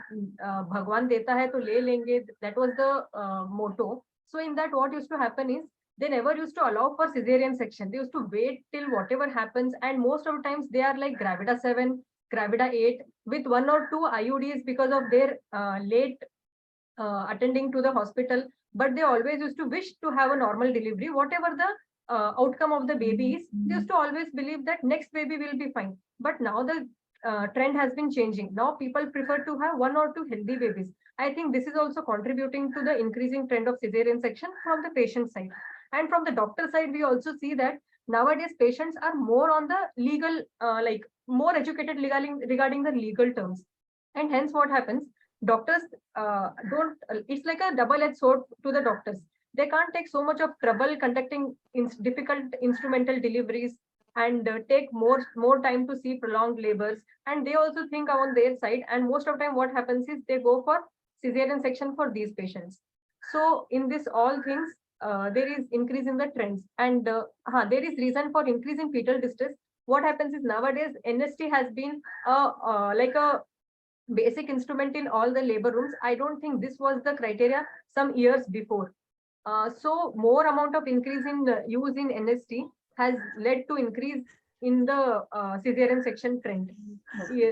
Bhagwan deta hai to le lenge. That was the motto. So in that, what used to happen is they never used to allow for cesarean section. They used to wait till whatever happens, and most of the times they are like gravida 7, gravida 8 with 1 or 2 IUDs because of their late attending to the hospital. But they always used to wish to have a normal delivery, whatever the outcome of the baby is. They used to always believe that next baby will be fine. But now the trend has been changing. Now people prefer to have 1 or 2 healthy babies. I think this is also contributing to the increasing trend of cesarean section from the patient side. And from the doctor side, we also see that nowadays patients are more on the legal, like more educated regarding the legal terms. And hence what happens, doctors it's like a double-edged sword to the doctors. They can't take so much of trouble conducting difficult instrumental deliveries and take more time to see prolonged labors. And they also think on their side. And most of the time what happens is they go for cesarean section for these patients. So in this all things, there is increase in the trends, and there is reason for increasing fetal distress. What happens is nowadays NST has been like a basic instrument in all the labor rooms. I don't think this was the criteria some years before. So more amount of increase in use in NST has led to increase in the cesarean section trend.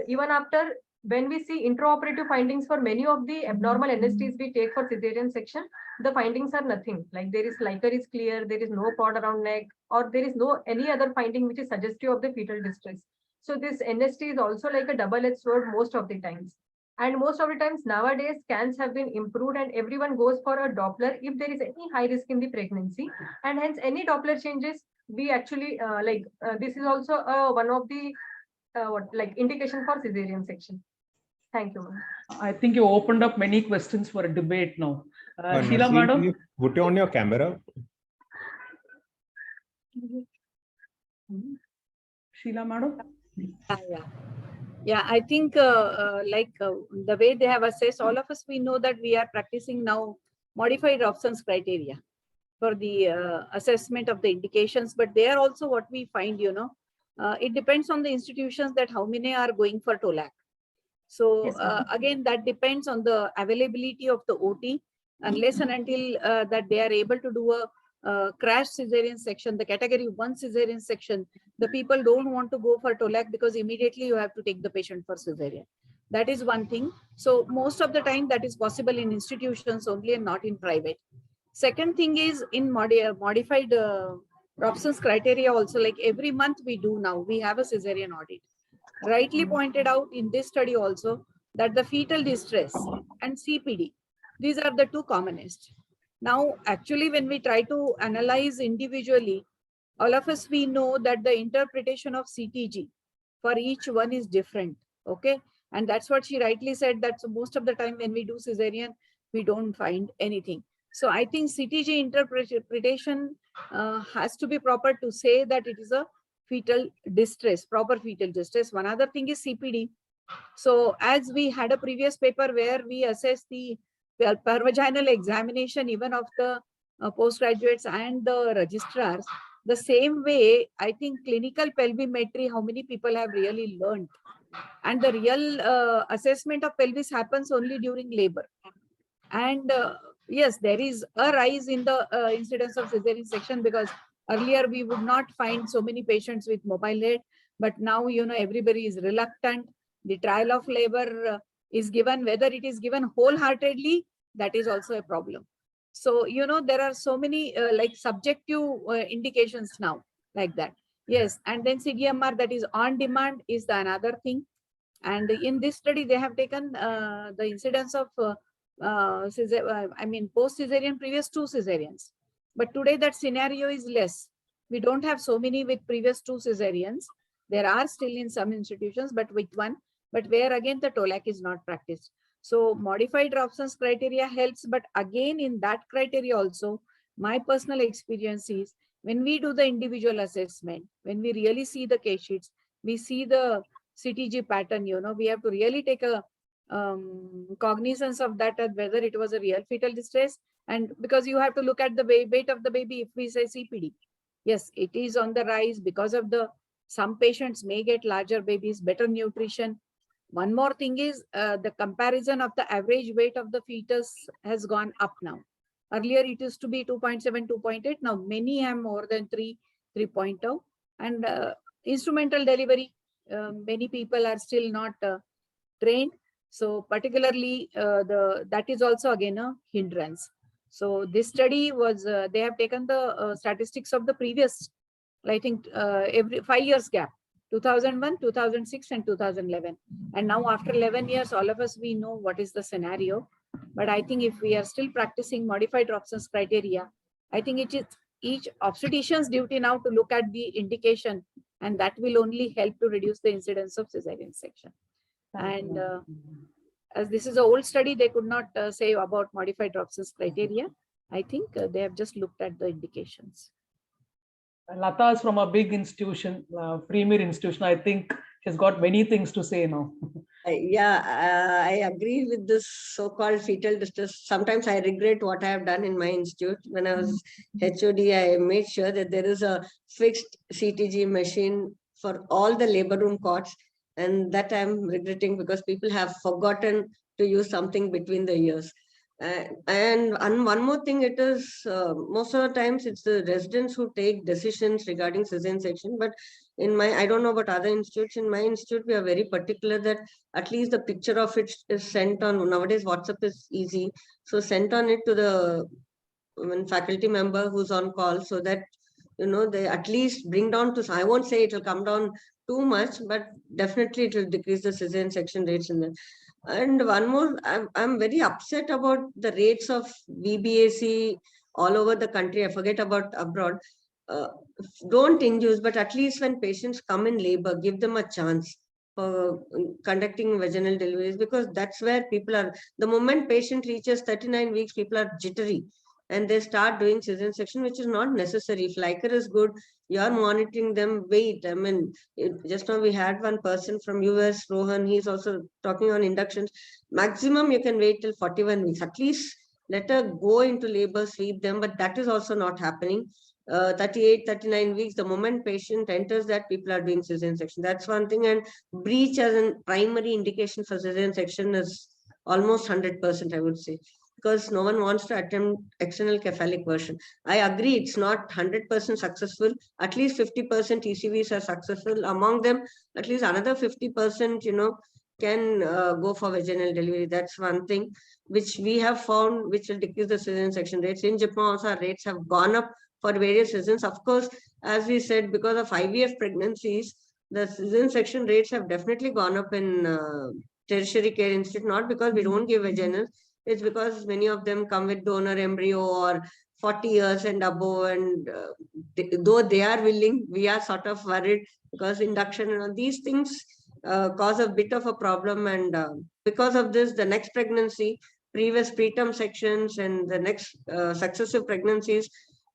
Even after, when we see intraoperative findings for many of the abnormal NSTs we take for cesarean section, the findings are nothing. Like there is liquor is clear, there is no cord around neck, or there is no any other finding which is suggestive of the fetal distress. So this NST is also like a double-edged sword most of the times. And most of the times nowadays scans have been improved and everyone goes for a Doppler if there is any high risk in the pregnancy. And hence any Doppler changes, we actually this is also one of the indication for cesarean section. Thank you, ma'am. I think you opened up many questions for a debate now. Sheila, Nasreen, madam. can you put on your camera? Sheila, madam. Yeah, I think the way they have assessed, all of us, we know that we are practicing now modified options criteria for the assessment of the indications. But there also what we find, it depends on the institutions that how many are going for TOLAC. So again, that depends on the availability of the OT, unless and until that they are able to do a crash cesarean section, the category 1 cesarean section, the people don't want to go for TOLAC because immediately you have to take the patient for cesarean. That is one thing. So most of the time that is possible in institutions only and not in private. Second thing is in modified Robson's criteria also, like every month we do now, we have a cesarean audit. Rightly pointed out in this study also that the fetal distress and CPD, these are the two commonest. Now, actually, when we try to analyze individually, all of us, we know that the interpretation of CTG for each one is different. Okay. And that's what she rightly said, that so most of the time when we do cesarean, we don't find anything. So I think CTG interpretation has to be proper to say that it is a fetal distress, proper fetal distress. One other thing is CPD. So as we had a previous paper where we assessed the pervaginal examination even of the postgraduates and the registrars, the same way, I think clinical pelvimetry, how many people have really learned. And the real assessment of pelvis happens only during labor. And yes, there is a rise in the incidence of cesarean section, because earlier we would not find so many patients with mobile head, but now, everybody is reluctant. The trial of labor is given, whether it is given wholeheartedly, that is also a problem. So, there are so many subjective indications now like that. Yes, and then CDMR, that is on demand, is the another thing. And in this study, they have taken the incidence of post-cesarean, previous 2 cesareans. But today that scenario is less. We don't have so many with previous 2 cesareans. There are still in some institutions, but with 1, but where again the TOLAC is not practiced. So modified Robson's criteria helps, but again in that criteria also, my personal experience is when we do the individual assessment, when we really see the case sheets, we see the CTG pattern, we have to really take a cognizance of that, whether it was a real fetal distress. And because you have to look at the weight of the baby, if we say CPD, yes, it is on the rise because of some patients may get larger babies, better nutrition. One more thing is the comparison of the average weight of the fetus has gone up now. Earlier it used to be 2.7, 2.8. Now many have more than 3, 3.0. And instrumental delivery, many people are still not trained. So particularly that is also again a hindrance. So this study was, they have taken the statistics of the previous, I think every 5 years gap, 2001, 2006 and 2011. And now after 11 years, all of us, we know what is the scenario. But I think if we are still practicing modified Robson's criteria, I think it is each obstetrician's duty now to look at the indication, and that will only help to reduce the incidence of cesarean section. And as this is an old study, they could not say about modified Robson's criteria. I think they have just looked at the indications. Lata is from a big institution, premier institution. I think she's got many things to say now. I agree with this so-called fetal distress. Sometimes I regret what I have done in my institute. When I was HOD, I made sure that there is a fixed CTG machine for all the labor room cots. And that I'm regretting because people have forgotten to use something between the ears. And one more thing, it is most of the times it's the residents who take decisions regarding cesarean section. But in my, I don't know about other institutes, in my institute, we are very particular that at least the picture of it is sent on, nowadays WhatsApp is easy. So sent on it to the faculty member who's on call, so that, they at least bring down to, I won't say it will come down too much, but definitely it will decrease the cesarean section rates in there. And one more, I'm very upset about the rates of VBAC all over the country. I forget about abroad. Don't induce, but at least when patients come in labor, give them a chance for conducting vaginal deliveries, because that's where people are. The moment patient reaches 39 weeks, people are jittery and they start doing cesarean section, which is not necessary. If Liker is good, you're monitoring them, wait. I mean, just now we had one person from US, Rohan, he's also talking on inductions. Maximum you can wait till 41 weeks. At least let her go into labor, sweep them, but that is also not happening. 38, 39 weeks, the moment patient enters that, people are doing cesarean section. That's one thing. And breach as a primary indication for cesarean section is almost 100%, I would say, because no one wants to attempt external cephalic version. I agree it's not 100% successful. At least 50% ECVs are successful. Among them, at least another 50%, can go for vaginal delivery. That's one thing which we have found, which will decrease the cesarean section rates. In Japan also, our rates have gone up for various reasons. Of course, as we said, because of IVF pregnancies, the cesarean section rates have definitely gone up in tertiary care institute, not because we don't give vaginal. It's because many of them come with donor embryo or 40 years and above, and though they are willing, we are sort of worried because induction and all these things cause a bit of a problem. And because of this, the next pregnancy, previous preterm sections and the next successive pregnancies,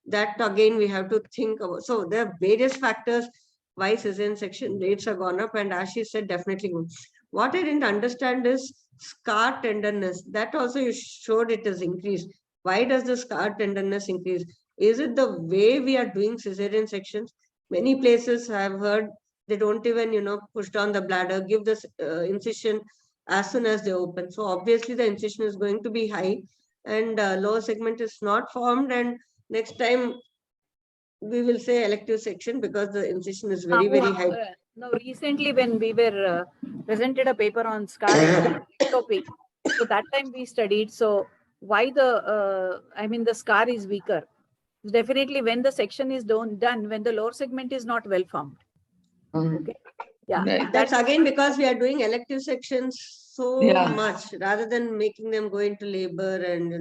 that again we have to think about. So there are various factors why cesarean section rates have gone up, and as she said, definitely good. What I didn't understand is scar tenderness. That also you showed it has increased. Why does the scar tenderness increase? Is it the way we are doing cesarean sections? Many places I have heard they don't even, push down the bladder, give the incision as soon as they open. So obviously the incision is going to be high, and lower segment is not formed. And next time we will say elective section because the incision is very, very high. Now, recently when we were presented a paper on scar ectopic, so that time we studied. So why the scar is weaker? Definitely when the section is done when the lower segment is not well formed. Okay. Yeah. That's again because we are doing elective sections so much rather than making them go into labor, and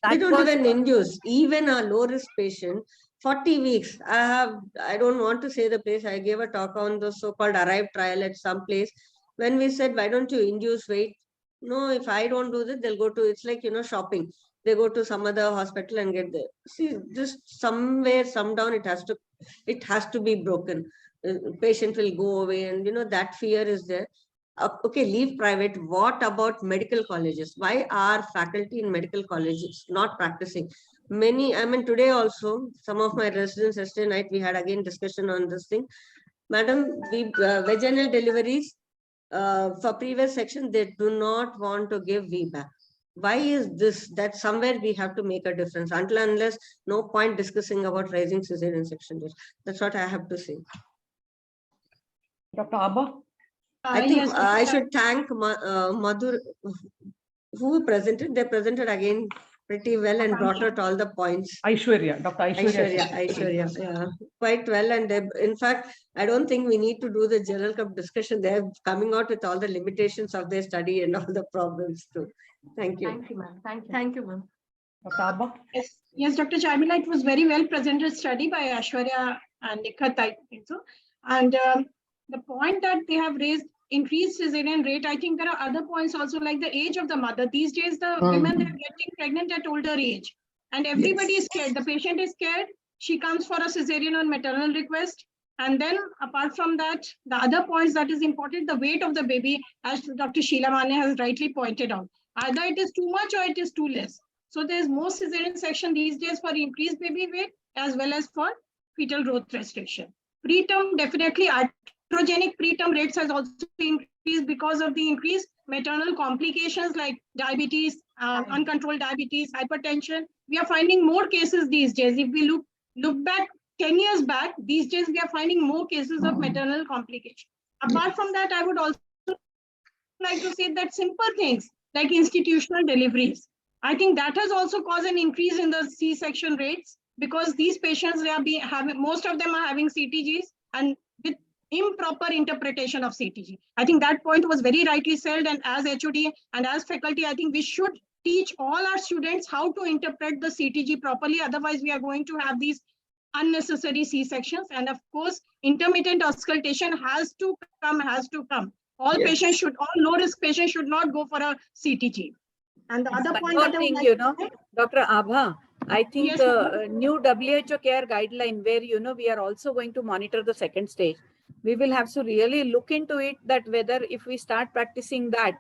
they don't even induce. Even a low risk patient, 40 weeks. I don't want to say the place. I gave a talk on the so-called ARRIVE trial at some place. When we said, why don't you induce weight? No, if I don't do this, they'll go to, it's like, shopping. They go to some other hospital and get there. See, just somewhere, somedown, it has to be broken. Patient will go away, and that fear is there. Okay, leave private. What about medical colleges? Why are faculty in medical colleges not practicing? Many, today also, some of my residents yesterday night, we had again discussion on this thing. Madam, vaginal deliveries for previous section, they do not want to give VBAC. Why is this? That somewhere we have to make a difference. Unless, no point discussing about raising cesarean section rates. That's what I have to say. Dr. Abba? I think yes, I should thank Madhur, who presented. They presented again pretty well and brought out all the points. Aishwarya, Dr. Aishwarya, yeah, quite well. And in fact, I don't think we need to do the Journal Club discussion. They're coming out with all the limitations of their study and all the problems too. Thank you. Thank you, ma'am. Thank you, ma'am. Dr. Abba? Yes, Dr. Charmila, it was very well presented study by Aishwarya and Nikhat, I think so. And the point that they have raised, increased cesarean rate, I think there are other points also, like the age of the mother. These days, the women, they're getting pregnant at older age, and everybody is scared. The patient is scared. She comes for a cesarean on maternal request. And then apart from that, the other points that is important, the weight of the baby, as Dr. Sheila Mane has rightly pointed out. Either it is too much or it is too less. So there's more cesarean section these days for increased baby weight as well as for fetal growth restriction. Preterm, definitely Iatrogenic preterm rates has also increased because of the increased maternal complications like diabetes, uncontrolled diabetes, hypertension. We are finding more cases these days. If we look back 10 years back, these days we are finding more cases of maternal complications. Apart from that, I would also like to say that simple things like institutional deliveries, I think that has also caused an increase in the C-section rates, because these patients, they are having, most of them are having CTGs and with improper interpretation of CTG. I think that point was very rightly said, and as HOD and as faculty, I think we should teach all our students how to interpret the CTG properly. Otherwise, we are going to have these unnecessary C-sections. And of course, intermittent auscultation has to come. All patients should, all low-risk patients should not go for a CTG. And the other point that I would like Dr. Abha, I think Yes, the new WHO care guideline where, we are also going to monitor the second stage. We will have to really look into it, that whether if we start practicing that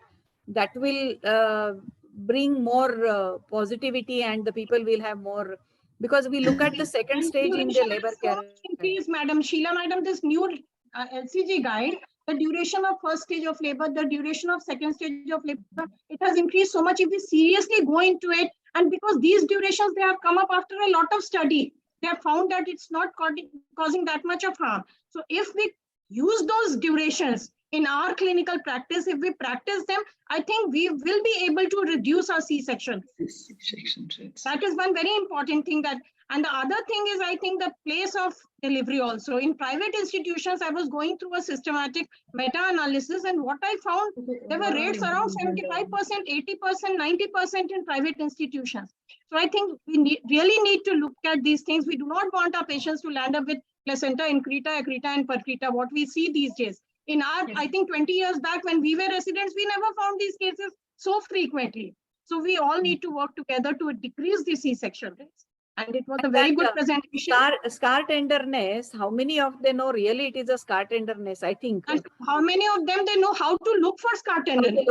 will bring more positivity, and the people will have more, because we look at the second stage in the labor care. Increase, Madam Sheila, Madam, this new LCG guide, the duration of first stage of labor, the duration of second stage of labor, it has increased so much. If we seriously go into it, and because these durations, they have come up after a lot of study, they have found that it's not causing that much of harm. So if we use those durations in our clinical practice, if we practice them, I think we will be able to reduce our C-section. That is one very important thing. And the other thing is, I think the place of delivery also. In private institutions, I was going through a systematic meta-analysis, and what I found, there were rates around 75%, 80%, 90% in private institutions. So I think we really need to look at these things. We do not want our patients to land up with placenta increta, accreta, and percreta, what we see these days. In our, I think 20 years back when we were residents, we never found these cases so frequently. So we all need to work together to decrease the C-section rates. And it was a very good presentation. Scar tenderness, how many of them know really it is a scar tenderness? I think. And how many of them they know how to look for scar tenderness?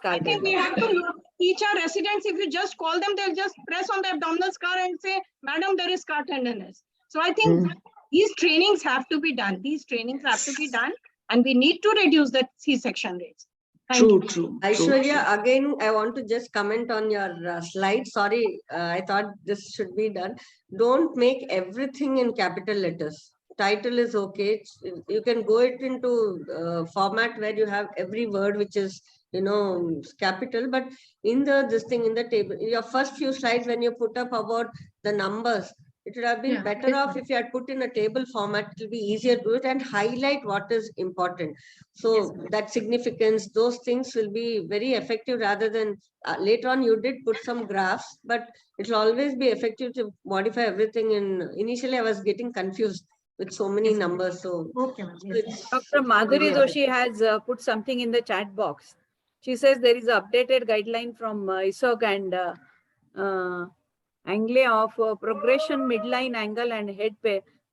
I think we have to teach our residents. If you just call them, they'll just press on the abdominal scar and say, "Madam, there is scar tenderness." So I think these trainings have to be done. And we need to reduce the C-section rates. True. Aishwarya, again, I want to just comment on your slide. Sorry, I thought this should be done. Don't make everything in capital letters. Title is okay. You can go it into format where you have every word which is, capital. But in this thing, in the table, your first few slides when you put up about the numbers, it would have been better off if you had put in a table format. It will be easier to do it and highlight what is important. So that significance, those things will be very effective rather than later on you did put some graphs, but it will always be effective to modify everything. Initially I was getting confused with so many numbers. So Dr. Madhuri Doshi has put something in the chat box. She says there is an updated guideline from ICOG and Angle of progression, midline angle, and head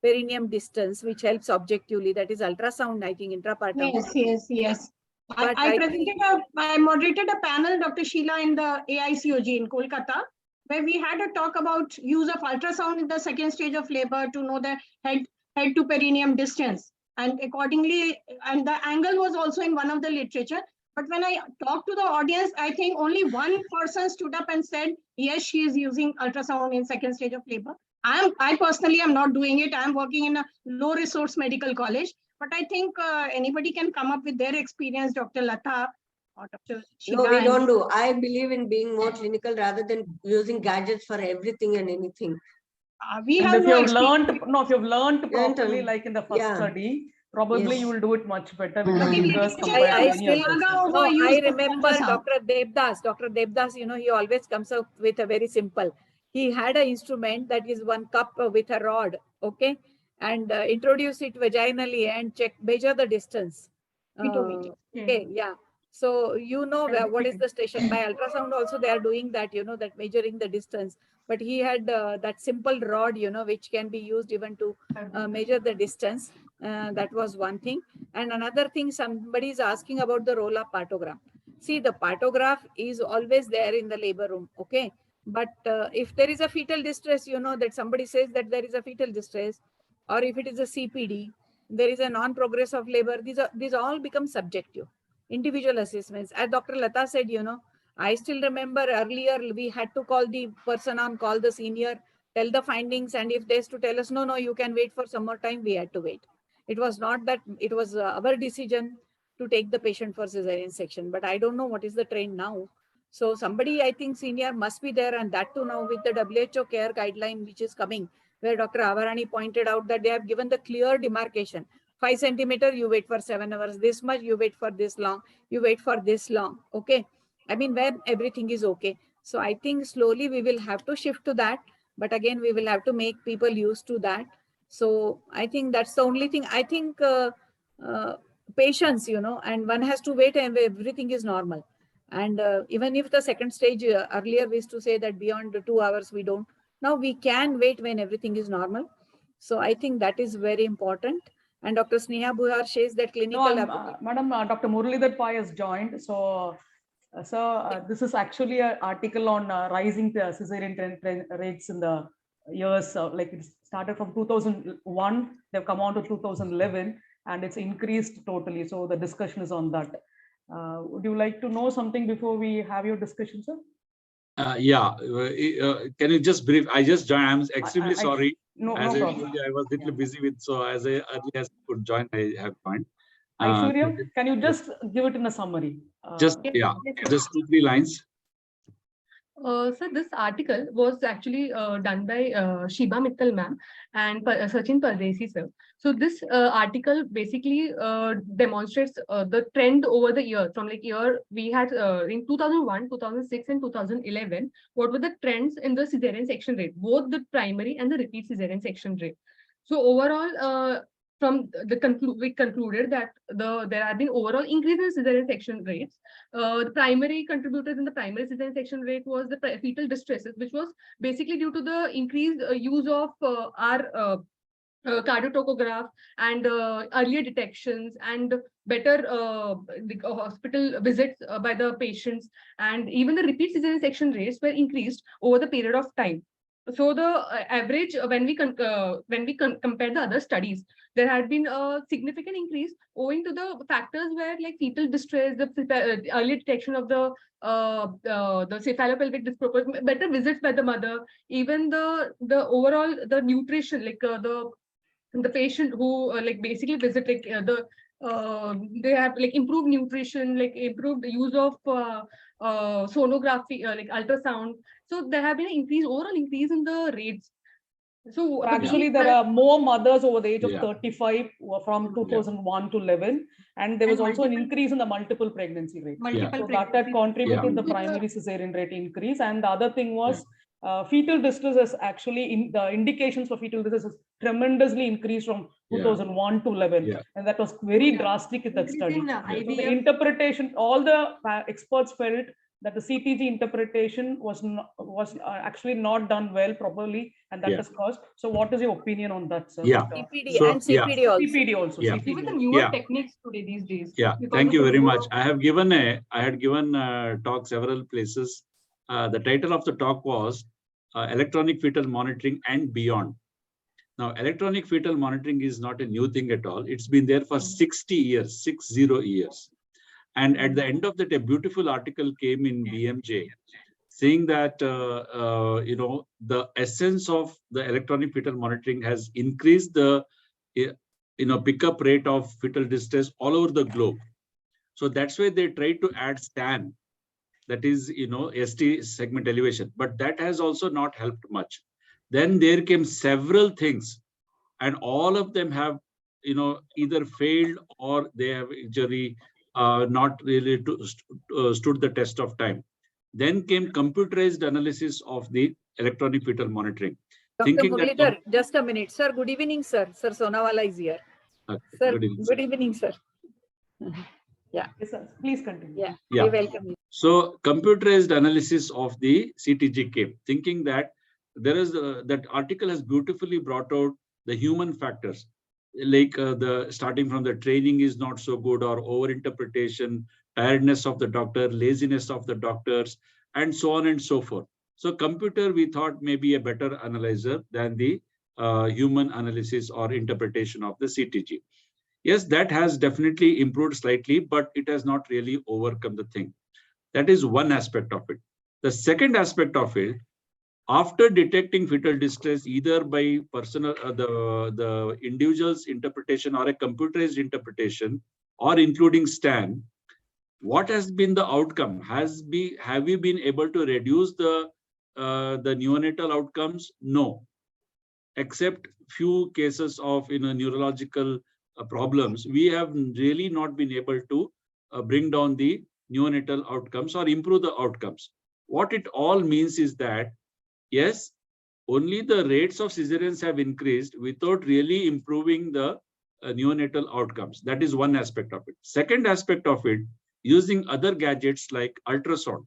perineum distance, which helps objectively. That is ultrasound, I think, intrapartum. Yes. I moderated a panel, Dr. Sheila, in the AICOG in Kolkata, where we had a talk about use of ultrasound in the second stage of labor to know the head to perineum distance. And accordingly, and the angle was also in one of the literature. But when I talked to the audience, I think only one person stood up and said, yes, she is using ultrasound in second stage of labor. I personally am not doing it. I'm working in a low resource medical college. But I think anybody can come up with their experience, Dr. Lata or Dr. Sheila. No, we don't do. I believe in being more clinical rather than using gadgets for everything and anything. If you've learned properly, like in the first study, probably you will do it much better with the fingers compared to any other. I remember Dr. Devdas, he always comes up with a very simple. He had an instrument that is one cup with a rod, okay, and introduce it vaginally and measure the distance. Okay, yeah. So what is the station. By ultrasound also they are doing that, that measuring the distance. But he had that simple rod, which can be used even to measure the distance. That was one thing. And another thing, somebody is asking about the roll-up partograph. See, the partograph is always there in the labor room, okay? But if there is a fetal distress, that somebody says that there is a fetal distress, or if it is a CPD, there is a non-progress of labor. These all become subjective. Individual assessments. As Dr. Lata said, I still remember earlier we had to call the person on call, the senior, tell the findings, and if they has to tell us, no, you can wait for some more time, we had to wait. It was not that, it was our decision to take the patient for cesarean section, but I don't know what is the trend now. So somebody, I think senior must be there, and that too now with the WHO care guideline which is coming, where Dr. Avarani pointed out that they have given the clear demarcation. 5 centimeter, you wait for 7 hours. This much, you wait for this long. You wait for this long. Okay. I mean, where everything is okay. So I think slowly we will have to shift to that. But again, we will have to make people used to that. So I think that's the only thing. I think patience, and one has to wait and everything is normal. And even if the second stage, earlier we used to say that beyond 2 hours, we don't. Now we can wait when everything is normal. So I think that is very important. And Dr. Sneha Buhar says that clinical... No, Madam, Dr. Muralidhar Pai has joined. So, this is actually an article on rising the cesarean rates in the years. Like it started from 2001, they've come on to 2011, and it's increased totally. So the discussion is on that. Would you like to know something before we have your discussion, sir? Yeah, can you just brief? I just joined. I'm extremely sorry. No problem. I was a little busy with, so as early as I could join, I have joined. Aishwarya, can you just give it in a summary? Just 2-3 lines. So this article was actually done by Shiba Mittal ma'am and Sachin Pardesi sir. So this article basically demonstrates the trend over the year. From like year we had in 2001, 2006 and 2011, what were the trends in the cesarean section rate, both the primary and the repeat cesarean section rate. So overall, from the we concluded that there have been overall increase in cesarean section rates. The primary contributors in the primary cesarean section rate was the fetal distresses, which was basically due to the increased use of our cardiotocograph and earlier detections and better hospital visits by the patients, and even the repeat cesarean section rates were increased over the period of time. So the average, when we compare the other studies, there had been a significant increase owing to the factors where like fetal distress, the early detection of the cephalopelvic disproportion, better visits by the mother, even the overall the nutrition, like the patient who like basically visit like they have like improved nutrition, like improved use of sonography, like ultrasound. So there have been an overall increase in the rates. So actually, there are more mothers over the age of 35 from 2001 to 11, and there was also an increase in the multiple pregnancy rate. So that had contributed to the primary cesarean rate increase. And the other thing was fetal distress is actually the indications for fetal distress has tremendously increased from 2001 to 11, and that was very drastic in that study. So the interpretation, all the experts felt that the CTG interpretation was actually not done well properly, and that is caused. So what is your opinion on that, sir? CPD and CPD also. CPD also. Even the newer techniques today these days. Thank you very much. I had given a talk several places. The title of the talk was electronic fetal monitoring and beyond. Now, electronic fetal monitoring is not a new thing at all. It's been there for 60 years, 60 years. And at the end of that, a beautiful article came in BMJ saying that, the essence of the electronic fetal monitoring has increased the, pickup rate of fetal distress all over the globe. So that's why they tried to add STAN, that is, ST segment elevation, but that has also not helped much. Then there came several things, and all of them have, either failed or they have injury, not really stood the test of time. Then came computerized analysis of the electronic fetal monitoring. Dr. Muralidhar, just a minute, sir. Good evening, sir. Sir Sonawala is here. Sir, good evening, sir. Yeah. Yes, sir. Please continue. We welcome you. So computerized analysis of the CTG came, thinking that there is that article has beautifully brought out the human factors, like starting from the training is not so good, or overinterpretation, tiredness of the doctor, laziness of the doctors, and so on and so forth. So computer, we thought, may be a better analyzer than the human analysis or interpretation of the CTG. Yes, that has definitely improved slightly, but it has not really overcome the thing. That is one aspect of it. The second aspect of it, after detecting fetal distress, either by personal, the individual's interpretation or a computerized interpretation, or including STAN, what has been the outcome? Have we been able to reduce the neonatal outcomes? No, except few cases of neurological problems. We have really not been able to bring down the neonatal outcomes or improve the outcomes. What it all means is that, yes, only the rates of cesareans have increased without really improving the neonatal outcomes. That is one aspect of it. Second aspect of it, using other gadgets like ultrasound.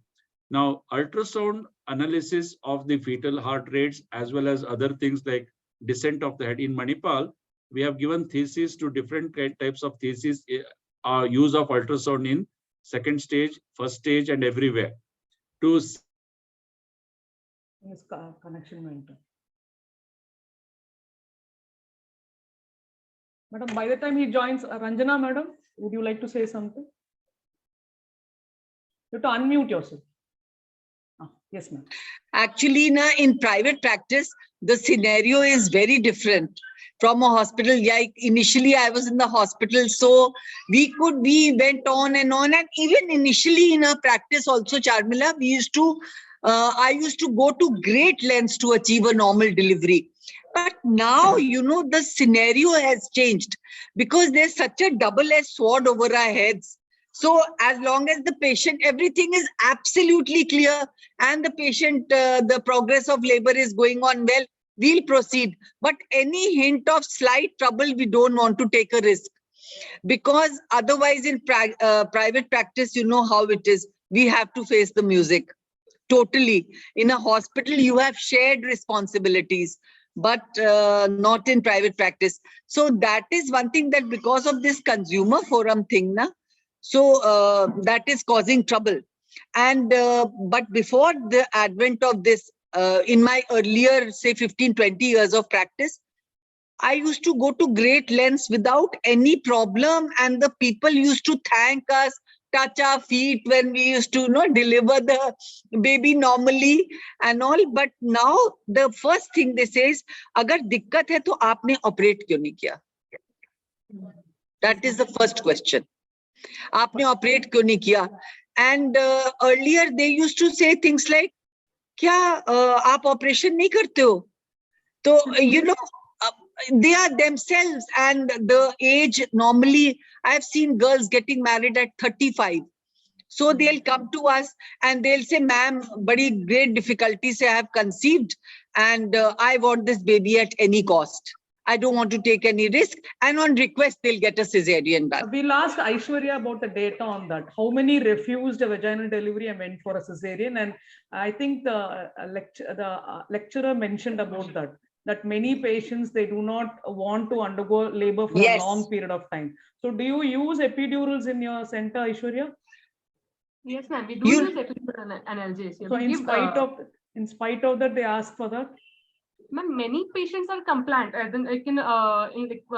Now, ultrasound analysis of the fetal heart rates, as well as other things like descent of the head in Manipal, we have given thesis to different types of thesis, use of ultrasound in second stage, first stage, and everywhere. To connection went. Madam, by the time he joins, Ranjana, madam, would you like to say something? You have to unmute yourself. Yes, ma'am. Actually, in private practice, the scenario is very different from a hospital. Like initially, I was in the hospital, so we went on, and even initially in our practice also, Charmila, I used to go to great lengths to achieve a normal delivery. But now, the scenario has changed because there's such a double-edged sword over our heads. So as long as the patient, everything is absolutely clear and the patient, the progress of labor is going on well, we'll proceed. But any hint of slight trouble, we don't want to take a risk. Because otherwise in private practice, you know how it is. We have to face the music. Totally. In a hospital, you have shared responsibilities, but not in private practice. So that is one thing, that because of this consumer forum thing, so that is causing trouble. And but before the advent of this, in my earlier, say 15-20 years of practice, I used to go to great lengths without any problem, and the people used to thank us, touch our feet when we used to deliver the baby normally and all. But now the first thing they say is, agar dikkat hai to aapne operate kyun nahi kiya? That is the first question. Aapne operate kyun nahi kiya? And earlier they used to say things like, kya aap operation nahi karte ho? So they are themselves, and the age, normally I've seen girls getting married at 35. So they'll come to us and they'll say, ma'am, badi great difficulty se I have conceived, and I want this baby at any cost. I don't want to take any risk, and on request they'll get a cesarean done. We'll ask Aishwarya about the data on that. How many refused a vaginal delivery and went for a cesarean? And I think the lecturer mentioned about that many patients, they do not want to undergo labor for a long period of time. So do you use epidurals in your center, Aishwarya? Yes, ma'am. We do use epidural analgesia. So in spite of that, they ask for that? Ma'am, many patients are compliant.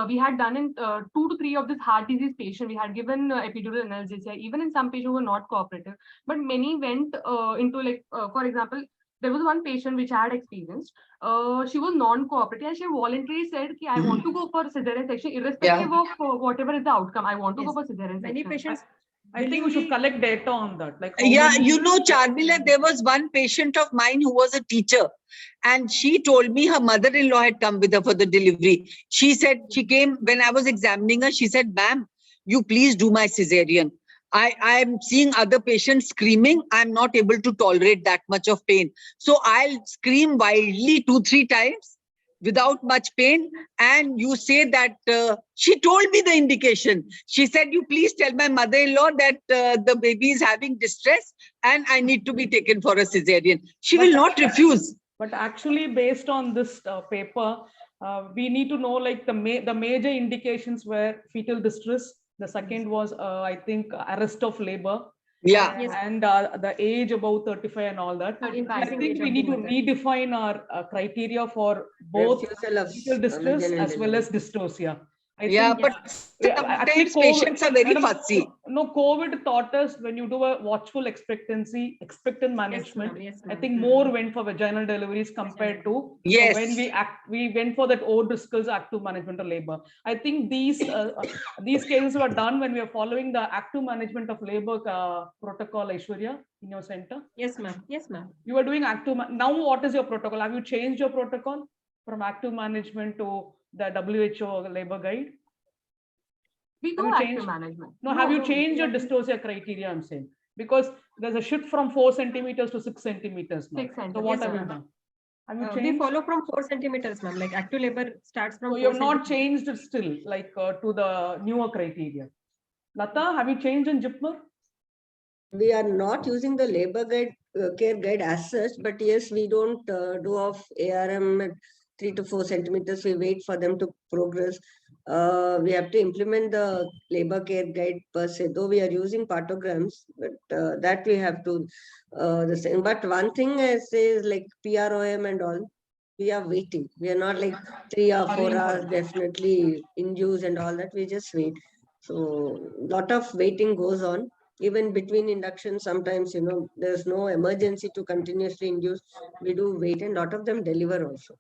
We had done in 2 to 3 of this heart disease patient, we had given epidural analgesia, even in some patients who were not cooperative. But many went into for example, there was one patient which I had experienced. She was non-cooperative and she voluntarily said, I want to go for cesarean section, irrespective of whatever is the outcome. I want to go for cesarean section. Many patients, I think we should collect data on that. Like Charmila, there was one patient of mine who was a teacher, and she told me her mother-in-law had come with her for the delivery. She said, she came when I was examining her, she said, ma'am, you please do my cesarean. I'm seeing other patients screaming. I'm not able to tolerate that much of pain. So I'll scream wildly 2-3 times without much pain. And you say that, she told me the indication. She said, you please tell my mother-in-law that the baby is having distress and I need to be taken for a cesarean. She will not refuse. But actually, based on this paper, we need to know like the major indications were fetal distress. The second was, I think, arrest of labor. Yeah. And the age about 35 and all that. I think we need to redefine our criteria for both refusal of fetal distress vaginal as well delivery. as dystocia. I Yeah, think, but actually sometimes patients are very Madam, fussy. No, COVID taught us when you do a watchful expectancy, expectant management. Yes, I think more went for vaginal deliveries compared to Yes. when we went for that O'Driscoll's active management of labor. I think these cases were done when we are following the active management of labor protocol, Aishwarya, in your center. Yes, ma'am. Yes, ma'am. You are doing active. Now, what is your protocol? Have you changed your protocol from active management to the WHO labor guide? We do active management. No, have you changed your dystocia criteria? I'm saying, because there's a shift from 4 centimeters to 6 centimeters now. 6 centimeters. So what Yes, have you ma'am. done? Have you We changed? follow from 4 centimeters, ma'am. Like active labor starts from. So you have not changed it still, like to the newer criteria. Lata, have you changed in JIPMER? We are not using the labor guide care guide as such, but yes, we don't do off ARM at 3 to 4 centimeters. We wait for them to progress. We have to implement the labor care guide per se, though we are using partograms, but that we have to the same. But one thing I say is like PROM and all, we are waiting. We are not like 3 or 4 hours definitely induce and all that. We just wait. So lot of waiting goes on. Even between induction, sometimes, there's no emergency to continuously induce. We do wait, and a lot of them deliver also.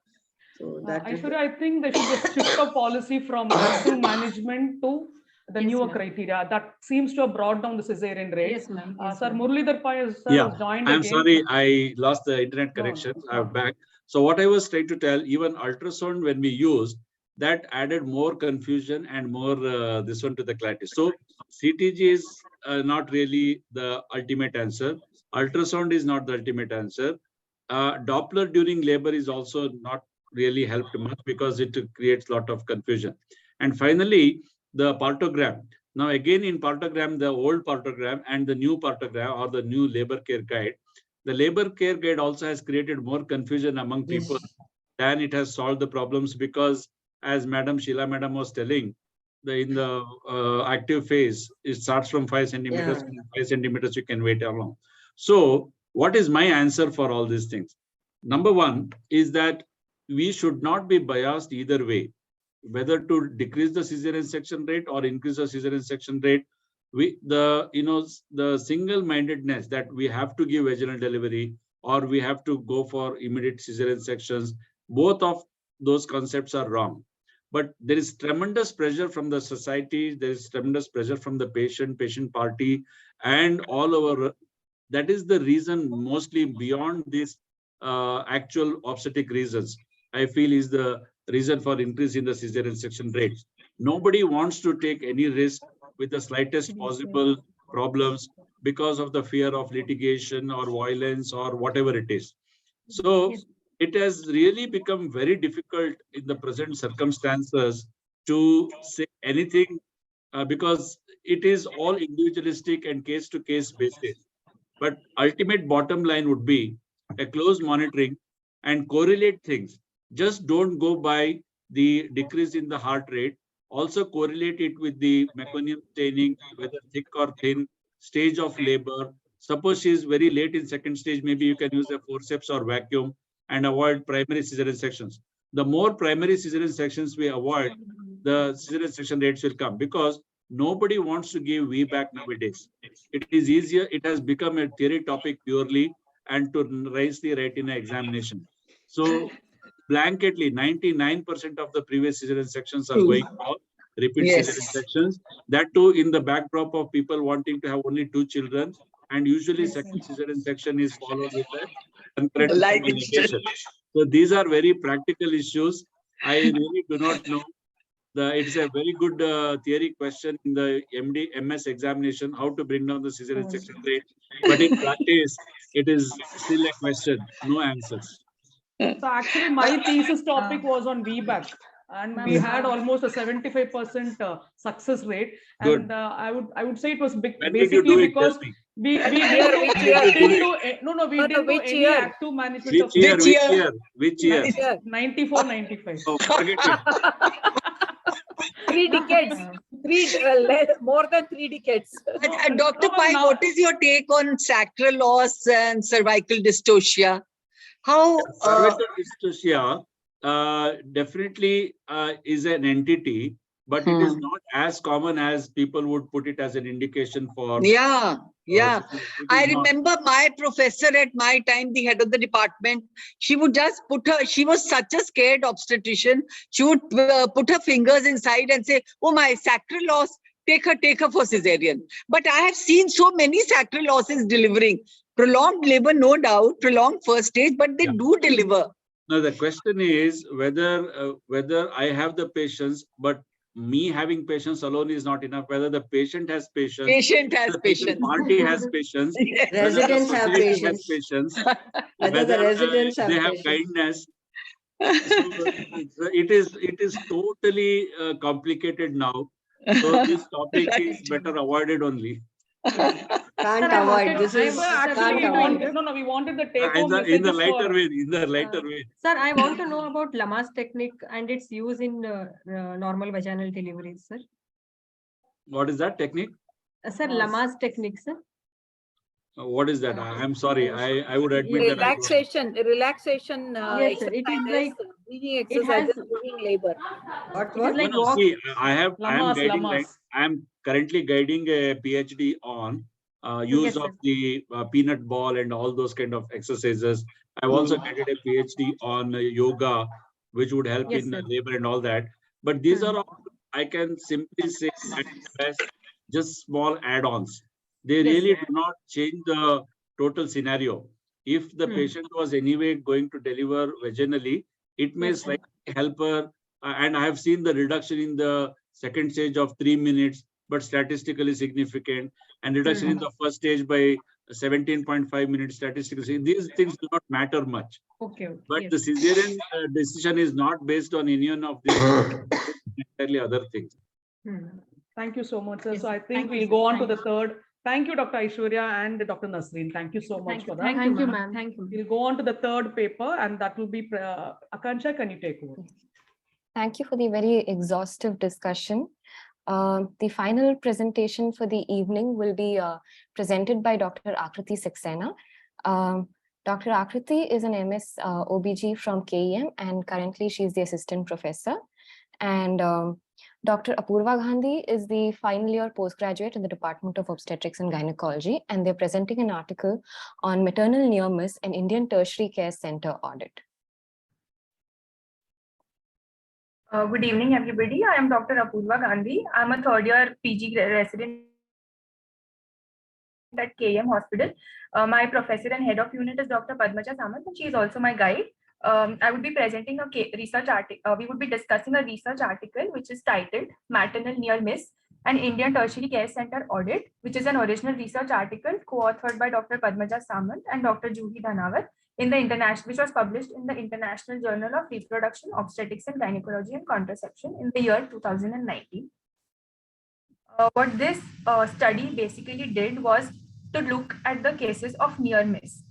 So that is Aishwarya, I think there should be a shift of policy from active management to the newer criteria. That seems to have brought down the cesarean rate. Yes, ma'am. Sir, Muralidhar Pai has joined I'm again. sorry, I lost the internet connection. I'm back. So what I was trying to tell, even ultrasound when we used, that added more confusion and more this one to the clarity. So CTG is not really the ultimate answer. Ultrasound is not the ultimate answer. Doppler during labor is also not really helped much because it creates a lot of confusion. And finally, the partogram. Now again in partogram, the old partogram and the new partogram or the new labor care guide, the labor care guide also has created more confusion among people than it has solved the problems, because as Madam Sheila Madam was telling, in the active phase, it starts from 5 centimeters. Yeah. 5 centimeters you can wait along. So what is my answer for all these things? Number one is that we should not be biased either way, whether to decrease the cesarean section rate or increase the cesarean section rate. The single-mindedness that we have to give vaginal delivery or we have to go for immediate cesarean sections, both of those concepts are wrong. But there is tremendous pressure from the society, there is tremendous pressure from the patient party, and all over. That is the reason, mostly beyond these actual obstetric reasons, I feel is the reason for increase in the cesarean section rates. Nobody wants to take any risk with the slightest possible problems because of the fear of litigation or violence or whatever it is. So it has really become very difficult in the present circumstances to say anything because it is all individualistic and case-to-case basis. But ultimate bottom line would be a close monitoring and correlate things. Just don't go by the decrease in the heart rate. Also correlate it with the meconium staining, whether thick or thin, stage of labor. Suppose she is very late in second stage, maybe you can use a forceps or vacuum and avoid primary cesarean sections. The more primary cesarean sections we avoid, the cesarean section rates will come, because nobody wants to give VBAC nowadays. It is easier. It has become a theory topic purely and to raise the retina examination. So blanketly 99% of the previous cesarean sections are going for repeat cesarean sections. That too in the backdrop of people wanting to have only 2 children, and usually second cesarean section is followed with a concurrent negation. So these are very practical issues. I really do not know. It is a very good theory question in the MD, MS examination, how to bring down the cesarean section rate. But in practice, it is still a question, no answers. So actually, my thesis topic was on VBAC, and we had almost a 75% success rate. And I would say it was basically because we didn't do any active management. Which year? 94, 95. Oh, forget it. 3 decades, more than 3 decades. Dr. Pai, what is your take on sacral loss and cervical dystocia? How cervical dystocia definitely is an entity, but it is not as common as people would put it as an indication for. Yeah. It I is not. remember my professor at my time, the head of the department, she would just she was such a scared obstetrician. She would put her fingers inside and say, oh, my sacral loss, take her for cesarean. But I have seen so many sacral losses delivering. Prolonged labor, no doubt, prolonged first stage, but they do deliver. Now, the question is whether I have the patience, but me having patience alone is not enough. Whether the patient has patience, the patient party has patience, Yes. whether the Residents have society has patience. patience, Whether the residents they have have patience. kindness. So it is totally complicated now. So this topic is better avoided only. Can't avoid. This is can't avoid. No, we wanted the take In home the lighter way. In the lighter way. Sir, I want to know about Lama's technique and its use in normal vaginal deliveries, sir. What is that technique? Sir, Lama's technique, sir. What is that? I'm sorry. I would admit that. Relaxation. Yes, sir. It is like breathing exercises during labor. What? It is like No, walk. see, I am currently guiding a PhD on use Yes, of sir. the peanut ball and all those kind of exercises. I've also guided a PhD on yoga, which would help Yes, in sir. labor and all that. But these are all, I can simply say, at best, just small add-ons. They really do not change the total scenario. If the patient was anyway going to deliver vaginally, it may slightly help her. And I have seen the reduction in the second stage of 3 minutes, but statistically significant, and reduction in the first stage by 17.5 minutes statistically. These things do not matter much. Okay. But the cesarean decision is not based on any one of these entirely other things. Thank you so much, sir. Yes, So I think thank we'll you, go sir. on to Thank the third. Thank you, Dr. Aishwarya and Dr. Nasreen. Thank you so much for that. Thank you, ma'am. Thank you. We'll go on to the third paper, and that will be Akansha. Can you take over? Thank you for the very exhaustive discussion. The final presentation for the evening will be presented by Dr. Akriti Saxena. Dr. Akriti is an MS OBG from KEM, and currently she is the assistant professor. And Dr. Apurva Gandhi is the final year postgraduate in the Department of Obstetrics and Gynecology, and they're presenting an article on maternal near miss and Indian Tertiary Care Center audit. Good evening, everybody. I am Dr. Apurva Gandhi. I'm a third year PG resident at KM Hospital. My professor and head of unit is Dr. Padmaja Samant, and she is also my guide. I would be presenting a research article. We would be discussing a research article which is titled Maternal Near Miss an Indian Tertiary Care Center Audit, which is an original research article co-authored by Dr. Padmaja Samant and Dr. Juhi Dhanawat in the international, which was published in the International Journal of Reproduction, Obstetrics and Gynecology and Contraception in the year 2019. What this study basically did was to look at the cases of near miss.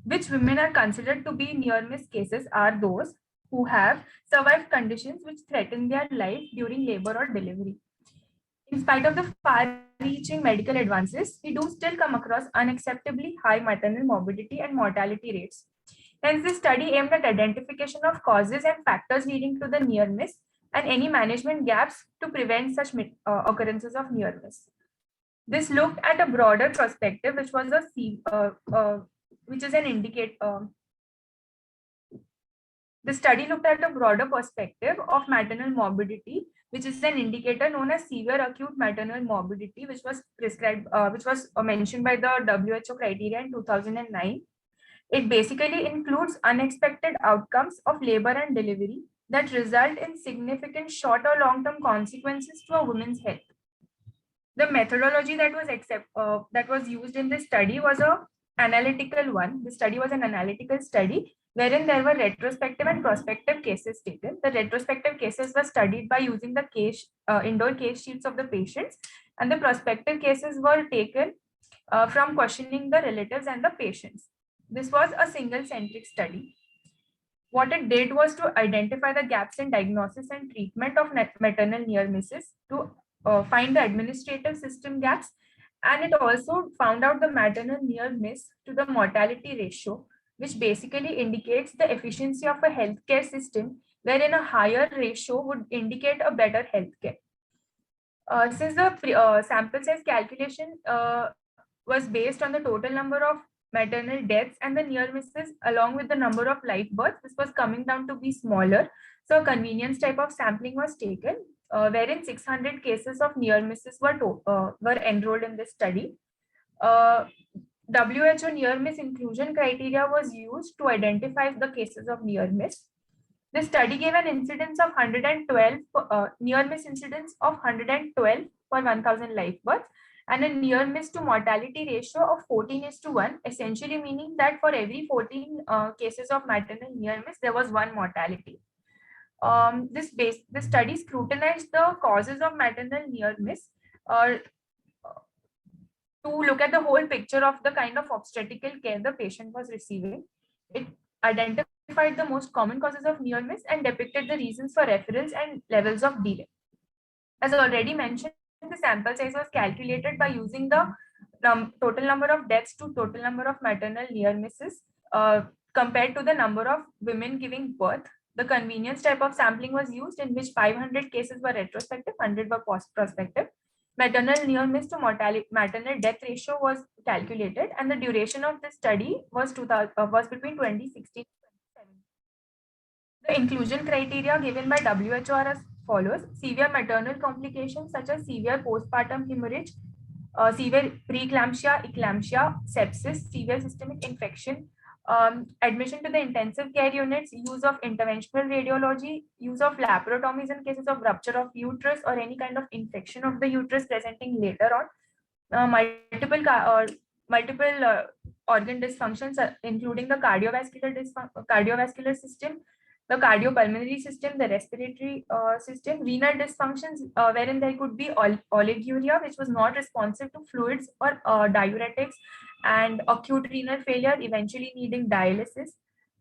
Which women are considered to be near miss cases are those who have survived conditions which threaten their life during labor or delivery. In spite of the far-reaching medical advances, we do still come across unacceptably high maternal morbidity and mortality rates. Hence, this study aimed at identification of causes and factors leading to the near miss and any management gaps to prevent such occurrences of near miss. This looked at a broader perspective, which was which is an indicator. The study looked at a broader perspective of maternal morbidity, which is an indicator known as severe acute maternal morbidity, which was prescribed, which was mentioned by the WHO criteria in 2009. It basically includes unexpected outcomes of labor and delivery that result in significant short or long-term consequences to a woman's health. The methodology that was used in this study was an analytical one. The study was an analytical study wherein there were retrospective and prospective cases taken. The retrospective cases were studied by using the indoor case sheets of the patients, and the prospective cases were taken from questioning the relatives and the patients. This was a single-centric study. What it did was to identify the gaps in diagnosis and treatment of maternal near misses, to find the administrative system gaps, and it also found out the maternal near miss to the mortality ratio which basically indicates the efficiency of a healthcare system, wherein a higher ratio would indicate a better healthcare. Since the sample size calculation was based on the total number of maternal deaths and the near misses along with the number of live births, this was coming down to be smaller. So a convenience type of sampling was taken, wherein 600 cases of near misses were enrolled in this study. WHO near miss inclusion criteria was used to identify the cases of near miss. The study gave an incidence of 112, near miss incidence of 112 per 1000 live births, and a near miss to mortality ratio of 14:1, essentially meaning that for every 14 cases of maternal near miss, there was one mortality. This study scrutinized the causes of maternal near miss to look at the whole picture of the kind of obstetrical care the patient was receiving. It identified the most common causes of near miss and depicted the reasons for referrals and levels of delay. As already mentioned, the sample size was calculated by using the total number of deaths to total number of maternal near misses compared to the number of women giving birth. The convenience type of sampling was used, in which 500 cases were retrospective, 100 were prospective. Maternal near miss to maternal death ratio was calculated, and the duration of the study was between 2016 and 2017. The inclusion criteria given by WHO are as follows: severe maternal complications such as severe postpartum hemorrhage, severe preeclampsia, eclampsia, sepsis, severe systemic infection, admission to the intensive care units, use of interventional radiology, use of laparotomies in cases of rupture of uterus or any kind of infection of the uterus presenting later on, multiple organ dysfunctions, including the cardiovascular system, the cardiopulmonary system, the respiratory system, renal dysfunctions, wherein there could be oliguria, which was not responsive to fluids or diuretics, and acute renal failure, eventually needing dialysis,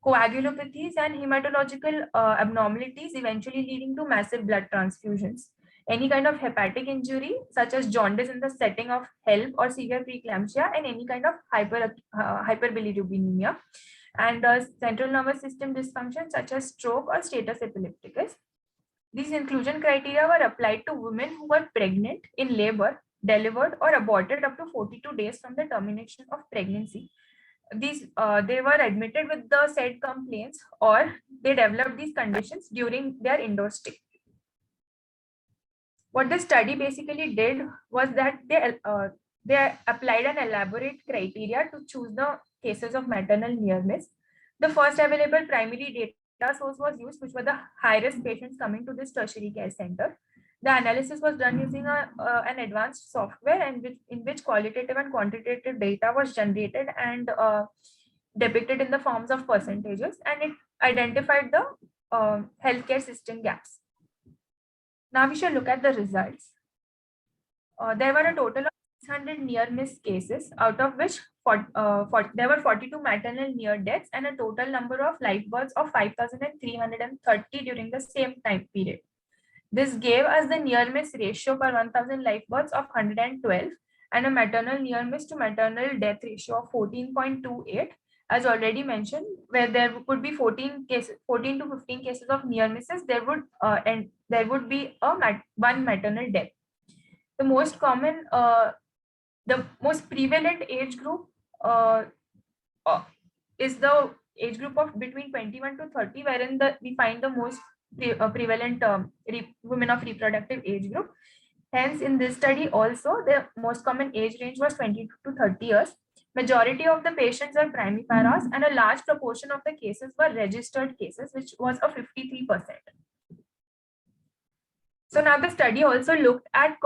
coagulopathies and hematological abnormalities, eventually leading to massive blood transfusions. Any kind of hepatic injury, such as jaundice in the setting of HELP or severe preeclampsia, and any kind of hyperbilirubinemia, and central nervous system dysfunction such as stroke or status epilepticus. These inclusion criteria were applied to women who were pregnant, in labor, delivered, or aborted up to 42 days from the termination of pregnancy. They were admitted with the said complaints, or they developed these conditions during their indoor stay. What the study basically did was that they applied an elaborate criteria to choose the cases of maternal near miss. The first available primary data source was used, which were the high-risk patients coming to this tertiary care center. The analysis was done using an advanced software, and in which qualitative and quantitative data was generated and depicted in the forms of percentages, and it identified the healthcare system gaps. Now we shall look at the results. There were a total of 600 near miss cases, out of which there were 42 maternal near deaths and a total number of live births of 5,330 during the same time period. This gave us the near miss ratio per 1,000 live births of 112 and a maternal near miss to maternal death ratio of 14.28. As already mentioned, where there could be 14 to 15 cases of near misses, there would be one maternal death. The most common, the most prevalent age group is the age group of between 21 to 30, wherein we find the most prevalent women of reproductive age group. Hence, in this study also, the most common age range was 20 to 30 years. Majority of the patients are primiparas, and a large proportion of the cases were registered cases, which was a 53%. So now the study also looked at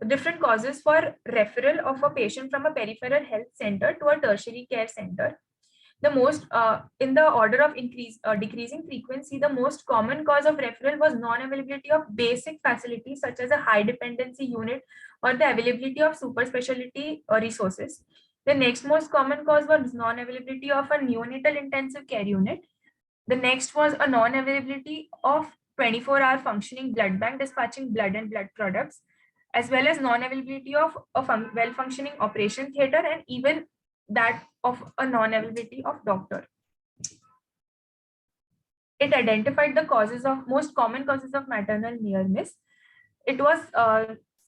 different causes for referral of a patient from a peripheral health center to a tertiary care center. The most, in the order of decreasing frequency, the most common cause of referral was non-availability of basic facilities such as a high dependency unit or the availability of super specialty resources. The next most common cause was non-availability of a neonatal intensive care unit. The next was a non-availability of 24-hour functioning blood bank dispatching blood and blood products, as well as non-availability of a well-functioning operation theater and even that of a non-availability of doctor. It identified the most common causes of maternal near miss. It was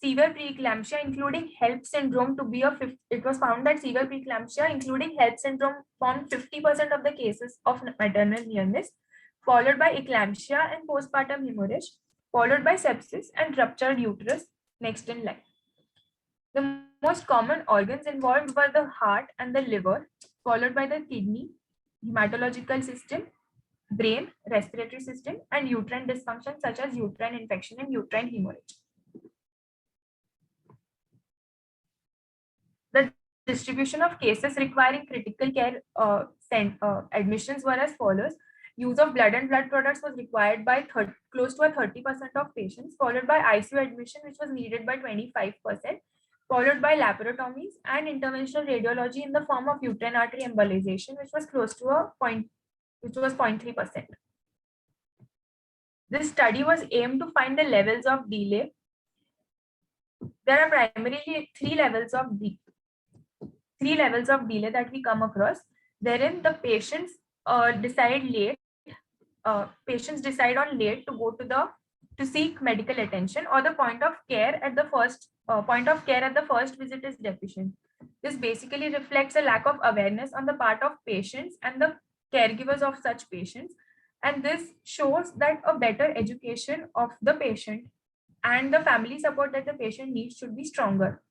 severe preeclampsia, including HELP syndrome, to be it was found that severe preeclampsia, including HELP syndrome, formed 50% of the cases of maternal near miss, followed by eclampsia and postpartum hemorrhage, followed by sepsis and ruptured uterus next in line. The most common organs involved were the heart and the liver, followed by the kidney, hematological system, brain, respiratory system, and uterine dysfunction such as uterine infection and uterine hemorrhage. The distribution of cases requiring critical care admissions were as follows. Use of blood and blood products was required by close to 30% of patients, followed by ICU admission, which was needed by 25%, followed by laparotomies and interventional radiology in the form of uterine artery embolization, which was close to 0.3%. This study was aimed to find the levels of delay. There are primarily three levels of delay that we come across. Therein, the patients decide on late to go to seek medical attention, or the point of care at the first visit is deficient. This basically reflects a lack of awareness on the part of patients and the caregivers of such patients, and this shows that a better education of the patient and the family support that the patient needs should be stronger.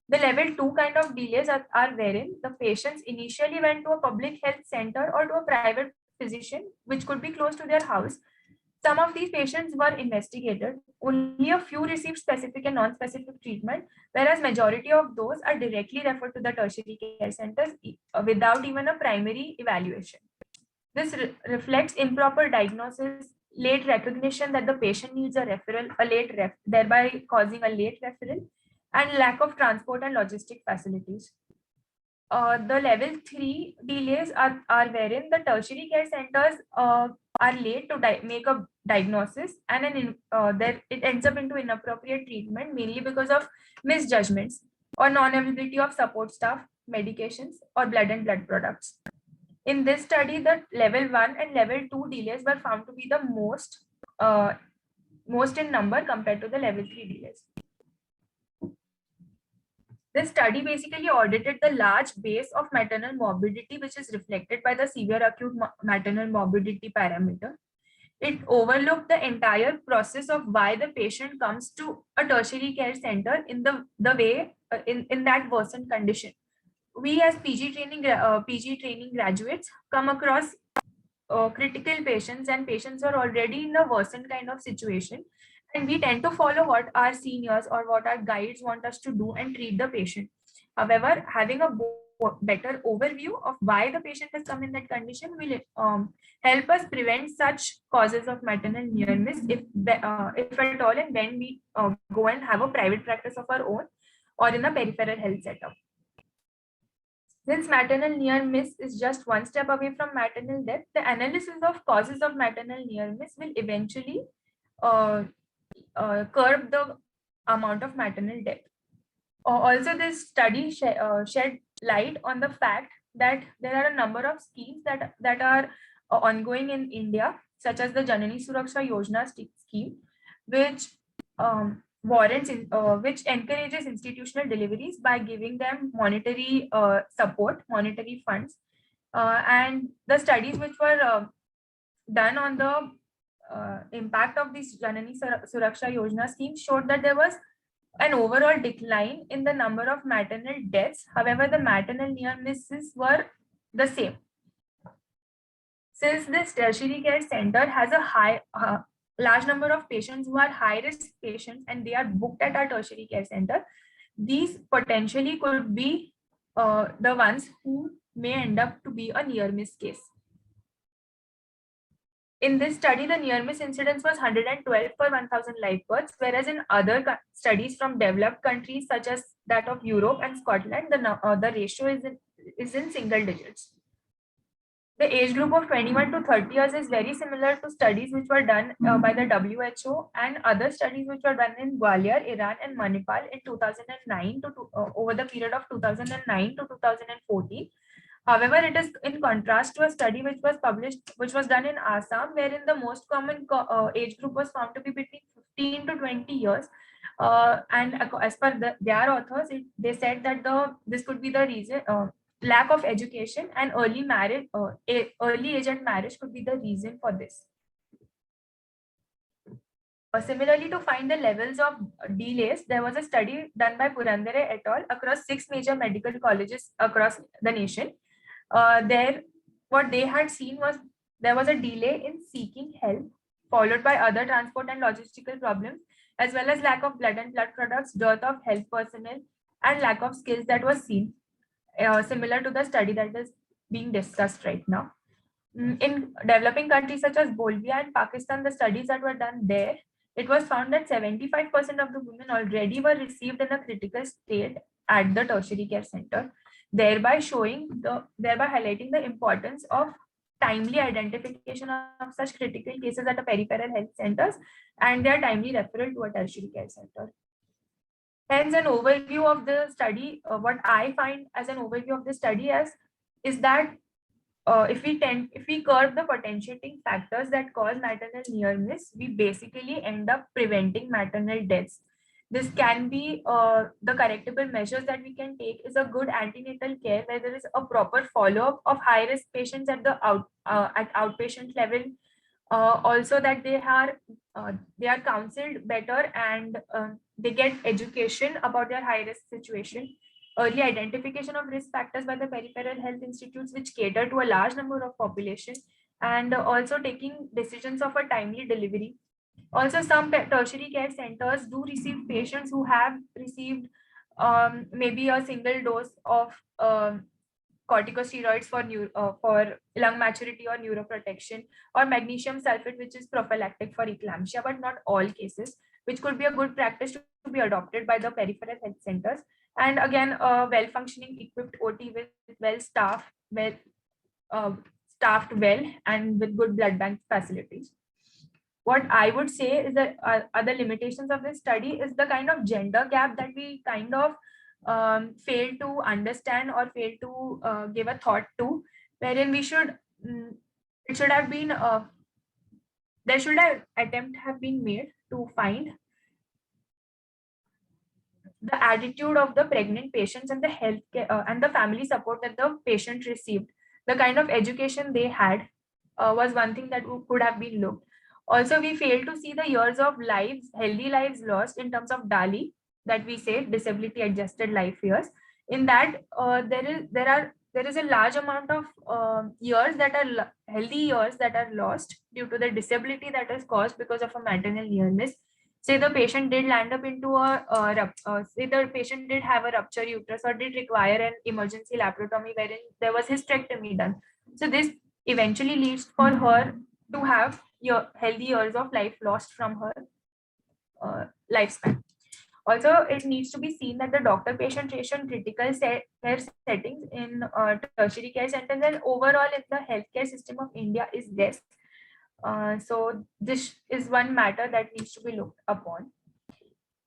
The level 2 kind of delays are wherein the patients initially went to a public health center or to a private physician, which could be close to their house. Some of these patients were investigated. Only a few received specific and non-specific treatment, whereas majority of those are directly referred to the tertiary care centers without even a primary evaluation. This reflects improper diagnosis, late recognition that the patient needs a referral, thereby causing a late referral, and lack of transport and logistic facilities. The level 3 delays are wherein the tertiary care centers are late to make a diagnosis, and it ends up into inappropriate treatment, mainly because of misjudgments or non-availability of support staff, medications, or blood and blood products. In this study, the level 1 and level 2 delays were found to be the most in number compared to the level 3 delays. This study basically audited the large base of maternal morbidity, which is reflected by the severe acute maternal morbidity parameter. It overlooked the entire process of why the patient comes to a tertiary care center in the way in that worsened condition. We as PG training graduates come across critical patients, and patients are already in a worsened kind of situation, and we tend to follow what our seniors or what our guides want us to do and treat the patient. However, having a better overview of why the patient has come in that condition will help us prevent such causes of maternal near miss, if at all, and when we go and have a private practice of our own or in a peripheral health setup. Since maternal near miss is just one step away from maternal death, the analysis of causes of maternal near miss will eventually curb the amount of maternal death. Also, this study shed light on the fact that there are a number of schemes that are ongoing in India, such as the Janani Suraksha Yojana scheme, which which encourages institutional deliveries by giving them monetary support, monetary funds. And the studies which were done on the impact of this Janani Suraksha Yojana scheme showed that there was an overall decline in the number of maternal deaths. However, the maternal near misses were the same. Since this tertiary care center has a large number of patients who are high-risk patients and they are booked at our tertiary care center, these potentially could be the ones who may end up to be a near-miss case. In this study, the near-miss incidence was 112 per 1,000 live births, whereas in other studies from developed countries such as that of Europe and Scotland, the ratio is in single digits. The age group of 21 to 30 years is very similar to studies which were done by the WHO and other studies which were done in Gwalior, Iran, and Manipal in 2009 to over the period of 2009 to 2014. However, it is in contrast to a study which was done in Assam, wherein the most common age group was found to be between 15 to 20 years. And as per their authors, they said that this could be the reason. Lack of education and early marriage, early age and marriage could be the reason for this. Similarly, to find the levels of delays, there was a study done by Purandare et al. Across 6 major medical colleges across the nation. What they had seen was there was a delay in seeking help, followed by other transport and logistical problems, as well as lack of blood and blood products, dearth of health personnel, and lack of skills that was seen. Similar to the study that is being discussed right now. In developing countries such as Bolivia and Pakistan, the studies that were done there, it was found that 75% of the women already were received in a critical state at the tertiary care center, thereby highlighting the importance of timely identification of such critical cases at the peripheral health centers and their timely referral to a tertiary care center. Hence, an overview of the study, what I find as an overview of the study is that if we curb the potentiating factors that cause maternal near miss, we basically end up preventing maternal deaths. This can be the correctable measures that we can take is a good antenatal care where there is a proper follow-up of high-risk patients at the at outpatient level. Also that they are counseled better and they get education about their high-risk situation. Early identification of risk factors by the peripheral health institutes which cater to a large number of population, and also taking decisions of a timely delivery. Also, some tertiary care centers do receive patients who have received maybe a single dose of corticosteroids for lung maturity or neuroprotection, or magnesium sulfate, which is prophylactic for eclampsia, but not all cases, which could be a good practice to be adopted by the peripheral health centers. And again, a well-functioning equipped OT with staffed well and with good blood bank facilities. What I would say is that other limitations of this study is the kind of gender gap that we kind of fail to understand or fail to give a thought to, wherein there should have attempt have been made to find the attitude of the pregnant patients and the healthcare and the family support that the patient received. The kind of education they had was one thing that could have been looked. Also, we failed to see the years of healthy lives lost in terms of DALI, that we say disability adjusted life years. In that, there is a large amount of years that are healthy years that are lost due to the disability that is caused because of a maternal near-miss. Say the patient did land up into say the patient did have a rupture uterus or did require an emergency laparotomy wherein there was hysterectomy done. So this eventually leads for her to have healthy years of life lost from her lifespan. Also, it needs to be seen that the doctor-patient ratio in critical care settings in tertiary care centers and overall in the healthcare system of India is less. So this is one matter that needs to be looked upon.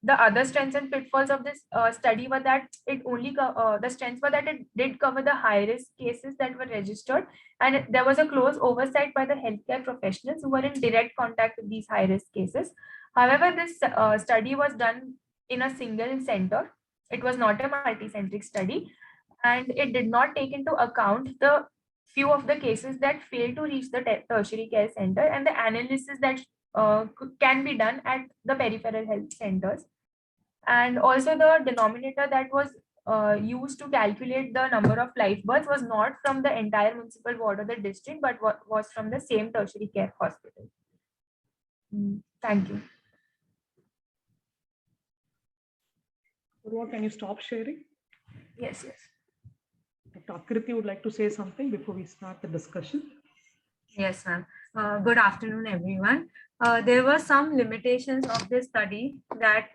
The other strengths and pitfalls of this study were that the strengths were that it did cover the high-risk cases that were registered, and there was a close oversight by the healthcare professionals who were in direct contact with these high-risk cases. However, this study was done in a single center. It was not a multi-centric study, and it did not take into account the few of the cases that failed to reach the tertiary care center and the analysis that can be done at the peripheral health centers. And also the denominator that was used to calculate the number of live births was not from the entire municipal ward or the district, but was from the same tertiary care hospital. Thank you. Can you stop sharing? Yes. Dr. Akriti would like to say something before we start the discussion. Yes, ma'am. Good afternoon, everyone. There were some limitations of this study that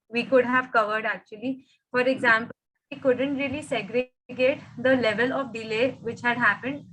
we could have covered actually. For example, we couldn't really segregate the level of delay which had happened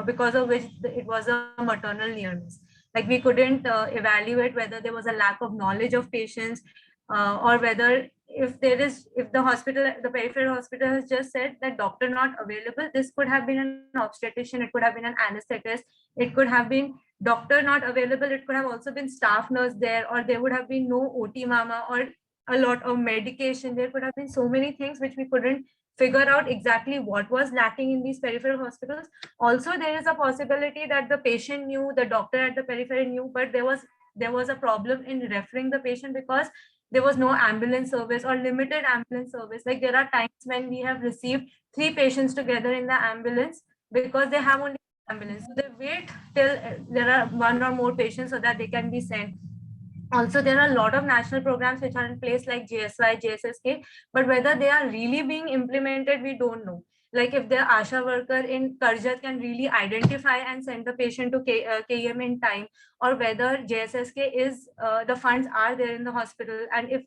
because of which it was a maternal near miss. Like we couldn't evaluate whether there was a lack of knowledge of patients, or whether if the peripheral hospital has just said that doctor not available, this could have been an obstetrician, it could have been an anesthetist, it could have been doctor not available, it could have also been staff nurse there, or there would have been no OT mama, or a lot of medication. There could have been so many things which we couldn't figure out exactly what was lacking in these peripheral hospitals. Also, there is a possibility that the patient knew, the doctor at the periphery knew, but there was a problem in referring the patient because there was no ambulance service or limited ambulance service. Like there are times when we have received 3 patients together in the ambulance because they have only ambulance. So they wait till there are 1 or more patients so that they can be sent. Also, there are a lot of national programs which are in place like GSY, GSSK, but whether they are really being implemented, we don't know. Like if the ASHA worker in Karjat can really identify and send the patient to KEM in time, or whether JSSK is, the funds are there in the hospital, and if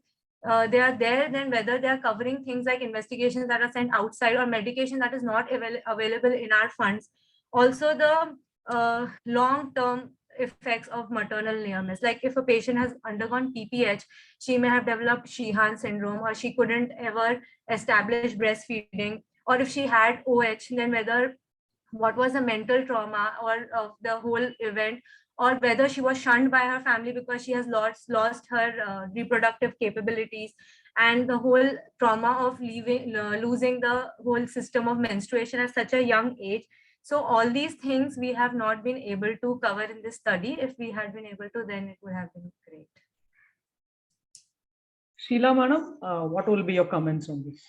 they are there, then whether they are covering things like investigations that are sent outside or medication that is not available in our funds. Also, the long-term effects of maternal near miss. Like if a patient has undergone PPH, she may have developed Sheehan syndrome, or she couldn't ever establish breastfeeding, or if she had OH, then whether what was the mental trauma or of the whole event, or whether she was shunned by her family because she has lost her reproductive capabilities, and the whole trauma of losing the whole system of menstruation at such a young age. So all these things we have not been able to cover in this study. If we had been able to, then it would have been great. Sheila Madam, what will be your comments on this?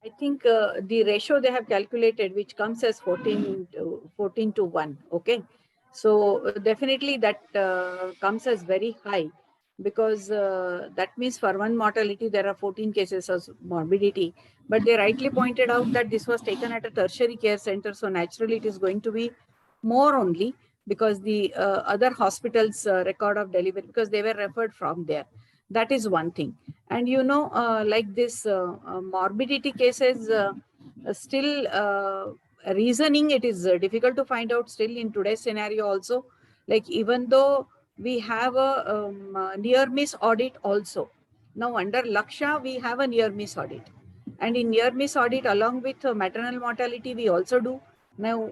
I think the ratio they have calculated, which comes as 14 to 1. Okay. So definitely that comes as very high, because that means for one mortality, there are 14 cases of morbidity. But they rightly pointed out that this was taken at a tertiary care center. So naturally, it is going to be more only because the other hospitals record of delivery, because they were referred from there. That is one thing. And like this morbidity cases, still reasoning, it is difficult to find out still in today's scenario also. Like even though we have a near miss audit also. Now under Laksha, we have a near miss audit. And in near miss audit, along with maternal mortality, we also do. Now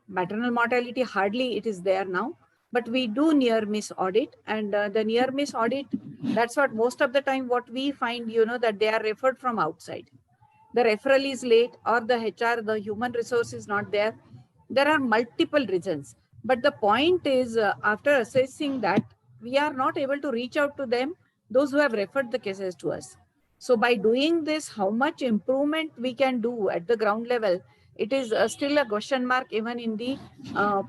maternal mortality, hardly it is there now. But we do near miss audit, and the near miss audit, that's what most of the time what we find, that they are referred from outside. The referral is late, or the HR, the human resource is not there. There are multiple reasons. But the point is, after assessing that, we are not able to reach out to them, those who have referred the cases to us. So by doing this, how much improvement we can do at the ground level, it is still a question mark even in the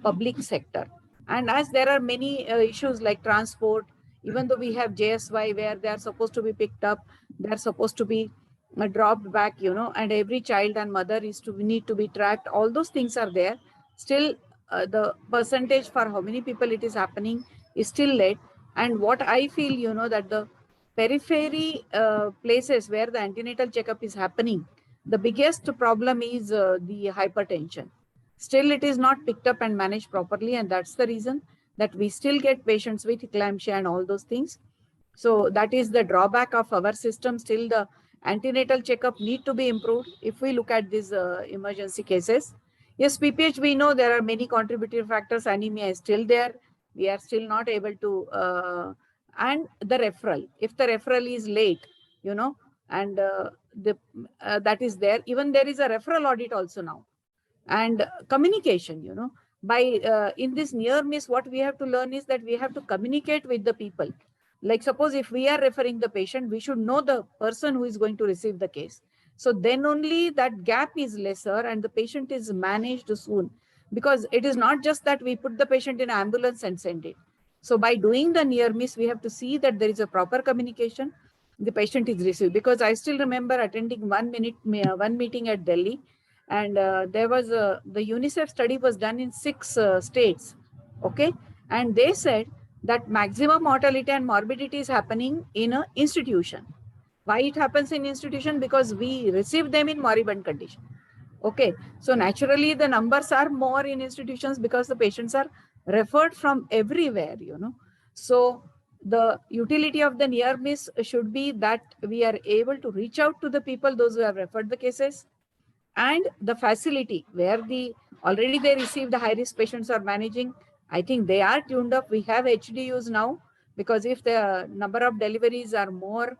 public sector. And as there are many issues like transport, even though we have JSY where they are supposed to be picked up, they are supposed to be dropped back, and every child and mother need to be tracked. All those things are there. Still, the percentage for how many people it is happening is still late. And what I feel, that the periphery places where the antenatal checkup is happening, the biggest problem is the hypertension. Still, it is not picked up and managed properly. And that's the reason that we still get patients with eclampsia and all those things. So that is the drawback of our system. Still, the antenatal checkup need to be improved. If we look at these emergency cases, yes, PPH, we know there are many contributory factors. Anemia is still there. We are still not able to, and the referral. If the referral is late, and that is there. Even there is a referral audit also now. And communication, by in this near miss, what we have to learn is that we have to communicate with the people. Like suppose if we are referring the patient, we should know the person who is going to receive the case. So then only that gap is lesser and the patient is managed soon. Because it is not just that we put the patient in an ambulance and send it. So by doing the near miss, we have to see that there is a proper communication. The patient is received. Because I still remember attending one meeting at Delhi. And there was the UNICEF study was done in 6 states. Okay. And they said that maximum mortality and morbidity is happening in an institution, Why it happens in institution? Because we receive them in moribund condition. Okay, so naturally the numbers are more in institutions because the patients are referred from everywhere, So the utility of the near miss should be that we are able to reach out to the people, those who have referred the cases, and the facility where already they receive the high risk patients are managing. I think they are tuned up. We have HDUs now, because if the number of deliveries are more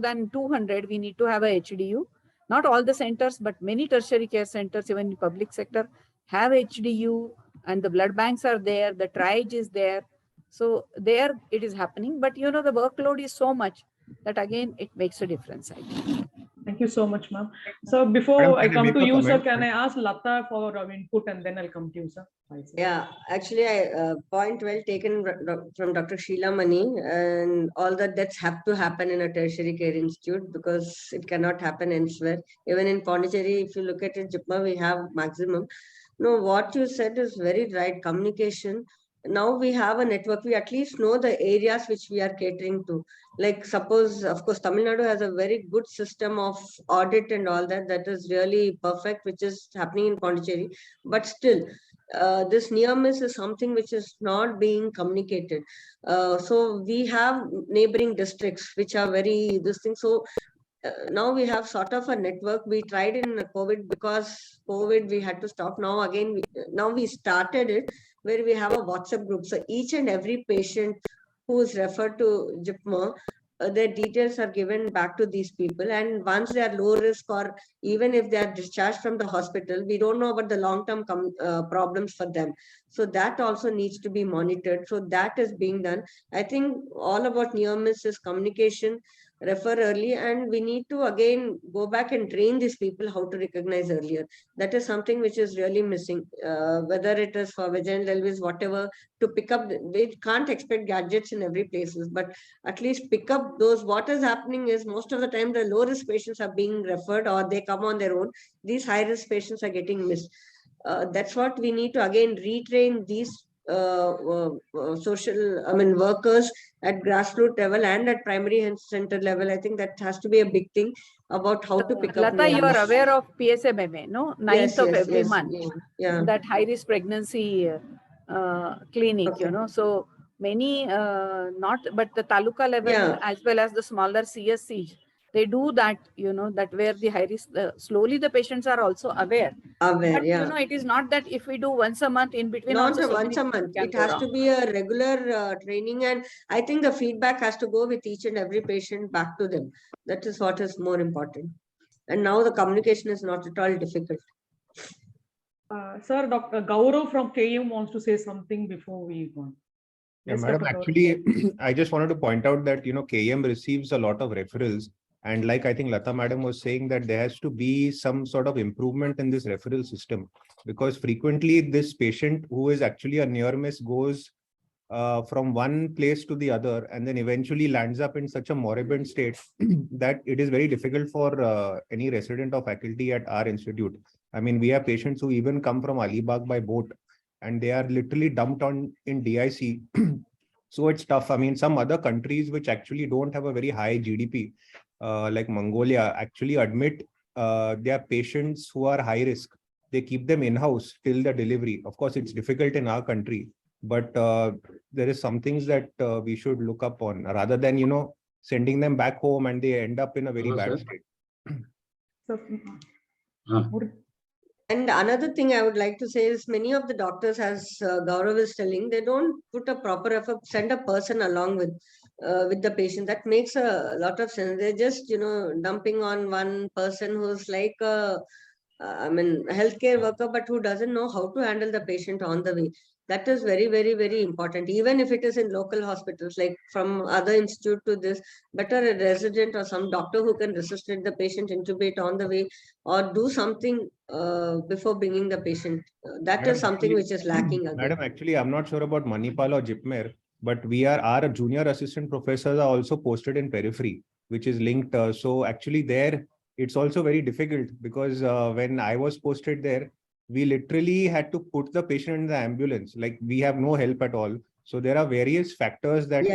than 200, we need to have a HDU. Not all the centers, but many tertiary care centers, even in public sector, have HDU, and the blood banks are there, the triage is there. So there it is happening, but the workload is so much that again, it makes a difference, I think. Thank you so much, ma'am. So before I come to you, sir, can I ask Lata for input, and then I'll come to you, sir? Yeah, actually, point well taken from Dr. Sheila Mani, and all the deaths have to happen in a tertiary care institute because it cannot happen elsewhere. Even in Pondicherry, if you look at it, JIPMA, we have maximum. No, what you said is very right. Communication. Now we have a network. We at least know the areas which we are catering to. Like suppose, of course, Tamil Nadu has a very good system of audit and all that. That is really perfect, which is happening in Pondicherry. But still, this near miss is something which is not being communicated. So we have neighboring districts which are very this thing. So now we have sort of a network. We tried in COVID, because COVID we had to stop. Now again, now we started it where we have a WhatsApp group. So each and every patient who is referred to JIPMA, their details are given back to these people. And once they are low risk, or even if they are discharged from the hospital, we don't know about the long-term problems for them. So that also needs to be monitored. So that is being done. I think all about near miss is communication, refer early, and we need to again go back and train these people how to recognize earlier. That is something which is really missing, whether it is for vaginal deliveries, whatever, to pick up. They can't expect gadgets in every places, but at least pick up those. What is happening is most of the time the low risk patients are being referred, or they come on their own. These high risk patients are getting missed. That's what we need to again retrain these workers at grassroots level and at primary health center level. I think that has to be a big thing about how to pick up. Lata, you are aware of PSMMA, no? 9th of every month. Yeah. That high risk pregnancy clinic, So many, but the taluka level as well as the smaller CSCs, they do that, that where the high risk, slowly the patients are also aware. But, it is not that if we do once a month in between. Not also once a month. It has to be a regular training. And I think the feedback has to go with each and every patient back to them. That is what is more important. And now the communication is not at all difficult. Sir, Dr. Gaurav from KM wants to say something before we go on. Yeah, madam, actually, I just wanted to point out that, KM receives a lot of referrals. And like I think Lata madam was saying, that there has to be some sort of improvement in this referral system, because frequently this patient who is actually a near miss goes from one place to the other, and then eventually lands up in such a moribund state that it is very difficult for any resident or faculty at our institute. I mean, we have patients who even come from Alibag by boat, and they are literally dumped in DIC. So it's tough. I mean, some other countries which actually don't have a very high GDP, like Mongolia, actually admit their patients who are high risk. They keep them in-house till the delivery. Of course, it's difficult in our country, but there is some things that we should look up on, rather than, sending them back home and they end up in a very bad state. And another thing I would like to say is, many of the doctors, as Gaurav is telling, they don't put a proper effort, send a person along with the patient. That makes a lot of sense. They're just, dumping on one person who's like a healthcare worker, but who doesn't know how to handle the patient on the way. That is very, very, very important. Even if it is in local hospitals, like from other institute to this, better a resident or some doctor who can resuscitate the patient, intubate on the way, or do something before bringing the patient. That Madam, is something which is lacking again. Madam, actually, I'm not sure about Manipal or JIPMER, but our junior assistant professors are also posted in periphery, which is linked. So actually there, it's also very difficult, because when I was posted there, we literally had to put the patient in the ambulance. Like, we have no help at all. So there are various factors that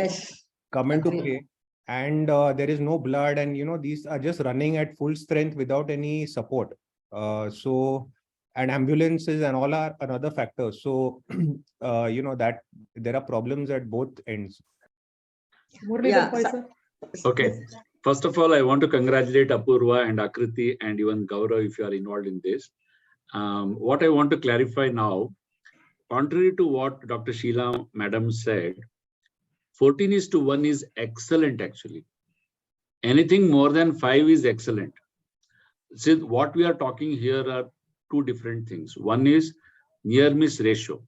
come into play. and there is no blood, and these are just running at full strength without any support. And ambulances and all are another factor. So that there are problems at both ends. Okay. First of all, I want to congratulate Apurva and Akriti and even Gaurav if you are involved in this. What I want to clarify now, contrary to what Dr. Sheila Madam said, 14:1 is excellent actually. Anything more than 5 is excellent. See, what we are talking here are two different things. One is near miss ratio.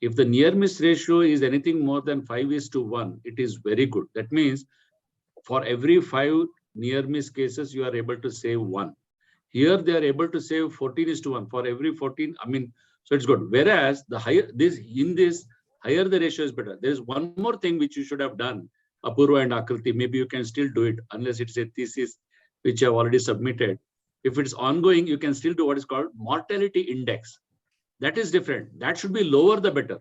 If the near miss ratio is anything more than 5:1, it is very good. That means for every 5 near miss cases, you are able to save 1. Here they are able to save 14:1 for every 14. I mean, so it's good. Whereas the higher higher the ratio is better. There is one more thing which you should have done, Apurva and Akriti. Maybe you can still do it unless it's a thesis which you have already submitted. If it's ongoing, you can still do what is called mortality index. That is different. That should be lower the better.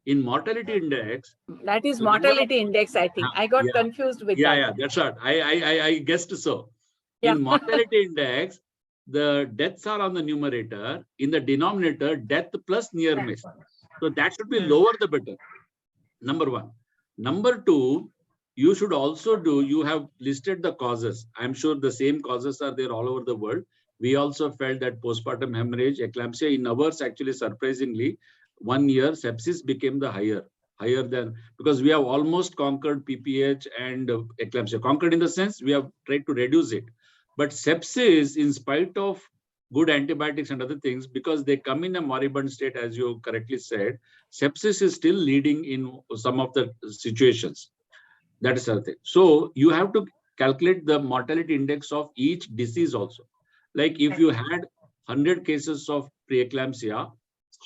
In mortality index. That is mortality index, I think. I got confused with that. Yeah, that's right. I guessed so. In mortality index, the deaths are on the numerator. In the denominator, death plus near miss. So that should be lower the better. Number 1. Number 2, you should also you have listed the causes. I'm sure the same causes are there all over the world. We also felt that postpartum hemorrhage, eclampsia, in ours actually surprisingly, 1 year sepsis became the higher than, because we have almost conquered PPH and eclampsia. Conquered in the sense we have tried to reduce it. But sepsis, in spite of good antibiotics and other things, because they come in a moribund state, as you correctly said, sepsis is still leading in some of the situations. That is the thing. So you have to calculate the mortality index of each disease also. Like if you had 100 cases of preeclampsia,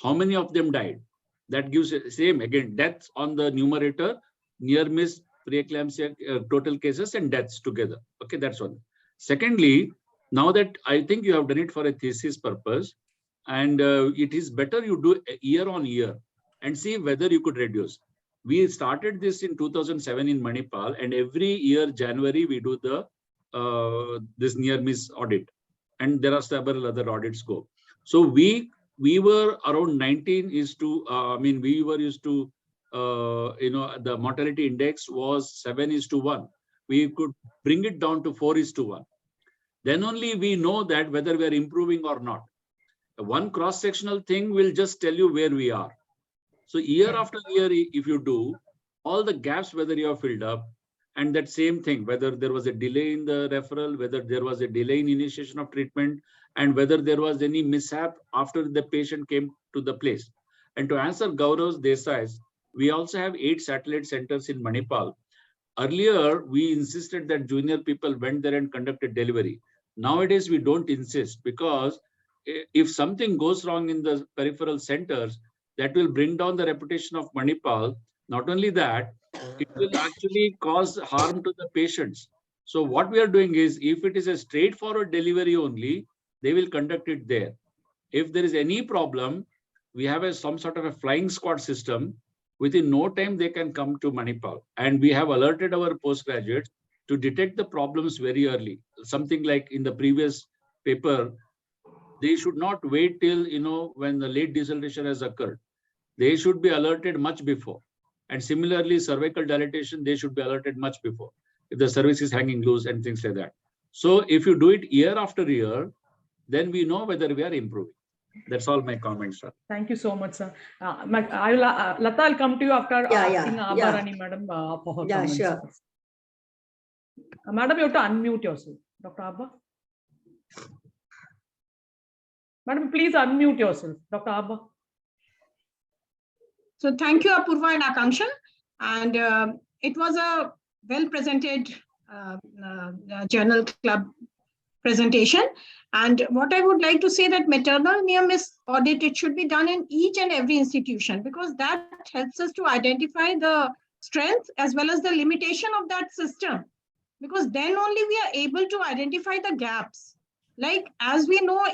how many of them died? That gives same again deaths on the numerator, near miss, preeclampsia, total cases and deaths together. Okay, that's one. Secondly, now that I think you have done it for a thesis purpose, and it is better you do year on year and see whether you could reduce. We started this in 2007 in Manipal, and every year January we do the this near miss audit, and there are several other audits go. So we were around 19 is to we were used to the mortality index was 7:1. We could bring it down to 4:1. Then only we know that whether we are improving or not. One cross-sectional thing will just tell you where we are. So year after year, if you do all the gaps, whether you have filled up, and that same thing, whether there was a delay in the referral, whether there was a delay in initiation of treatment, and whether there was any mishap after the patient came to the place. And to answer Gaurav's Desai's, we also have 8 satellite centers in Manipal. Earlier, we insisted that junior people went there and conducted delivery. Nowadays, we don't insist, because if something goes wrong in the peripheral centers, that will bring down the reputation of Manipal. Not only that, it will actually cause harm to the patients. So what we are doing is, if it is a straightforward delivery only, they will conduct it there. If there is any problem, we have some sort of a flying squad system. Within no time, they can come to Manipal. And we have alerted our postgraduates to detect the problems very early. Something like in the previous paper, they should not wait till, when the late deceleration has occurred. They should be alerted much before. And similarly, cervical dilatation, they should be alerted much before, if the cervix is hanging loose and things like that. So if you do it year after year, then we know whether we are improving. That's all my comments, sir. Thank you so much, sir. Lata, I'll come to you after asking Abharani, madam, for her comments. Sure. Madam, you have to unmute yourself. Dr. Abba. Madam, please unmute yourself. Dr. Abba. So thank you, Apurva and Akanksha. And it was a well-presented journal club presentation. And what I would like to say that maternal near miss audit, it should be done in each and every institution, because that helps us to identify the strength as well as the limitation of that system. Because then only we are able to identify the gaps. Like, as we know,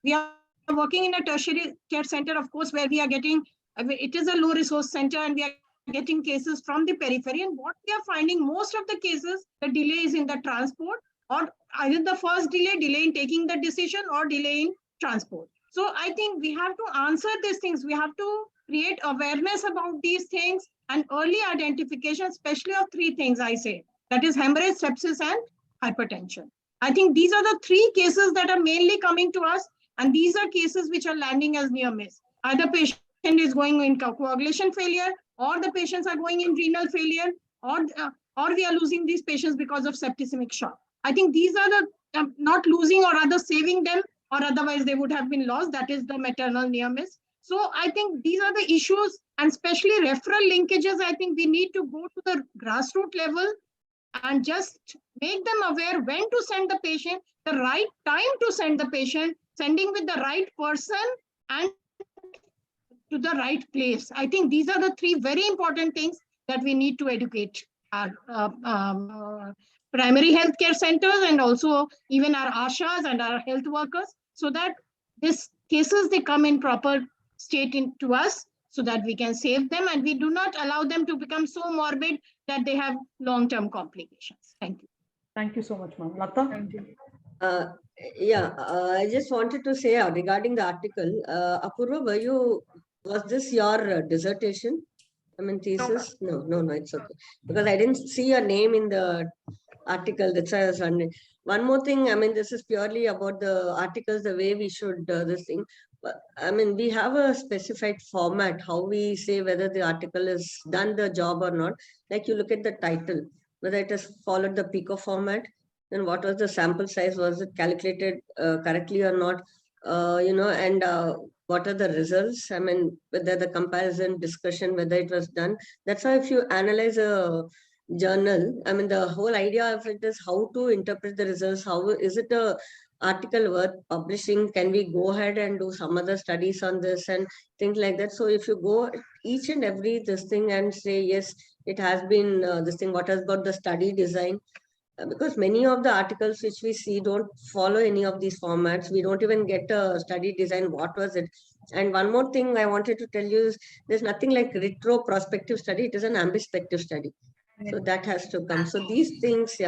we are working in a tertiary care center, of course, where we are getting, it is a low resource center and we are getting cases from the periphery. And what we are finding, most of the cases, the delay is in the transport, or either the first delay in taking the decision, or delay in transport. So I think we have to answer these things. We have to create awareness about these things and early identification, especially of three things I say. That is hemorrhage, sepsis, and hypertension. I think these are the three cases that are mainly coming to us. And these are cases which are landing as near miss. Either patient is going in coagulation failure, or the patients are going in renal failure, or we are losing these patients because of septicemic shock. I think these are the not losing, or rather saving them, or otherwise they would have been lost. That is the maternal near miss. So I think these are the issues, and especially referral linkages. I think we need to go to the grassroots level and just make them aware when to send the patient, the right time to send the patient, sending with the right person and to the right place. I think these are the three very important things that we need to educate our primary healthcare centers, and also even our ASHAs and our health workers, so that these cases, they come in proper state to us, so that we can save them and we do not allow them to become so morbid that they have long-term complications. Thank you. Thank you so much, ma'am. Lata? Thank you. I just wanted to say regarding the article, Apurva, was this your dissertation? I mean, thesis? No, it's okay. Because I didn't see your name in the article. That's why I was wondering. One more thing, I mean, this is purely about the articles, the way we should, this thing. But, I mean, we have a specified format, how we say whether the article has done the job or not. Like you look at the title, whether it has followed the PICO format, then what was the sample size, was it calculated correctly or not, and what are the results, I mean, whether the comparison discussion, whether it was done. That's why if you analyze a journal, I mean, the whole idea of it is how to interpret the results. How is it a article worth publishing? Can we go ahead and do some other studies on this and things like that? So if you go each and every this thing and say, yes, it has been this thing, what has got the study design? Because many of the articles which we see don't follow any of these formats. We don't even get a study design. What was it? And one more thing I wanted to tell you is there's nothing like retro prospective study. It is an ambispective study. So that has to come. So these things,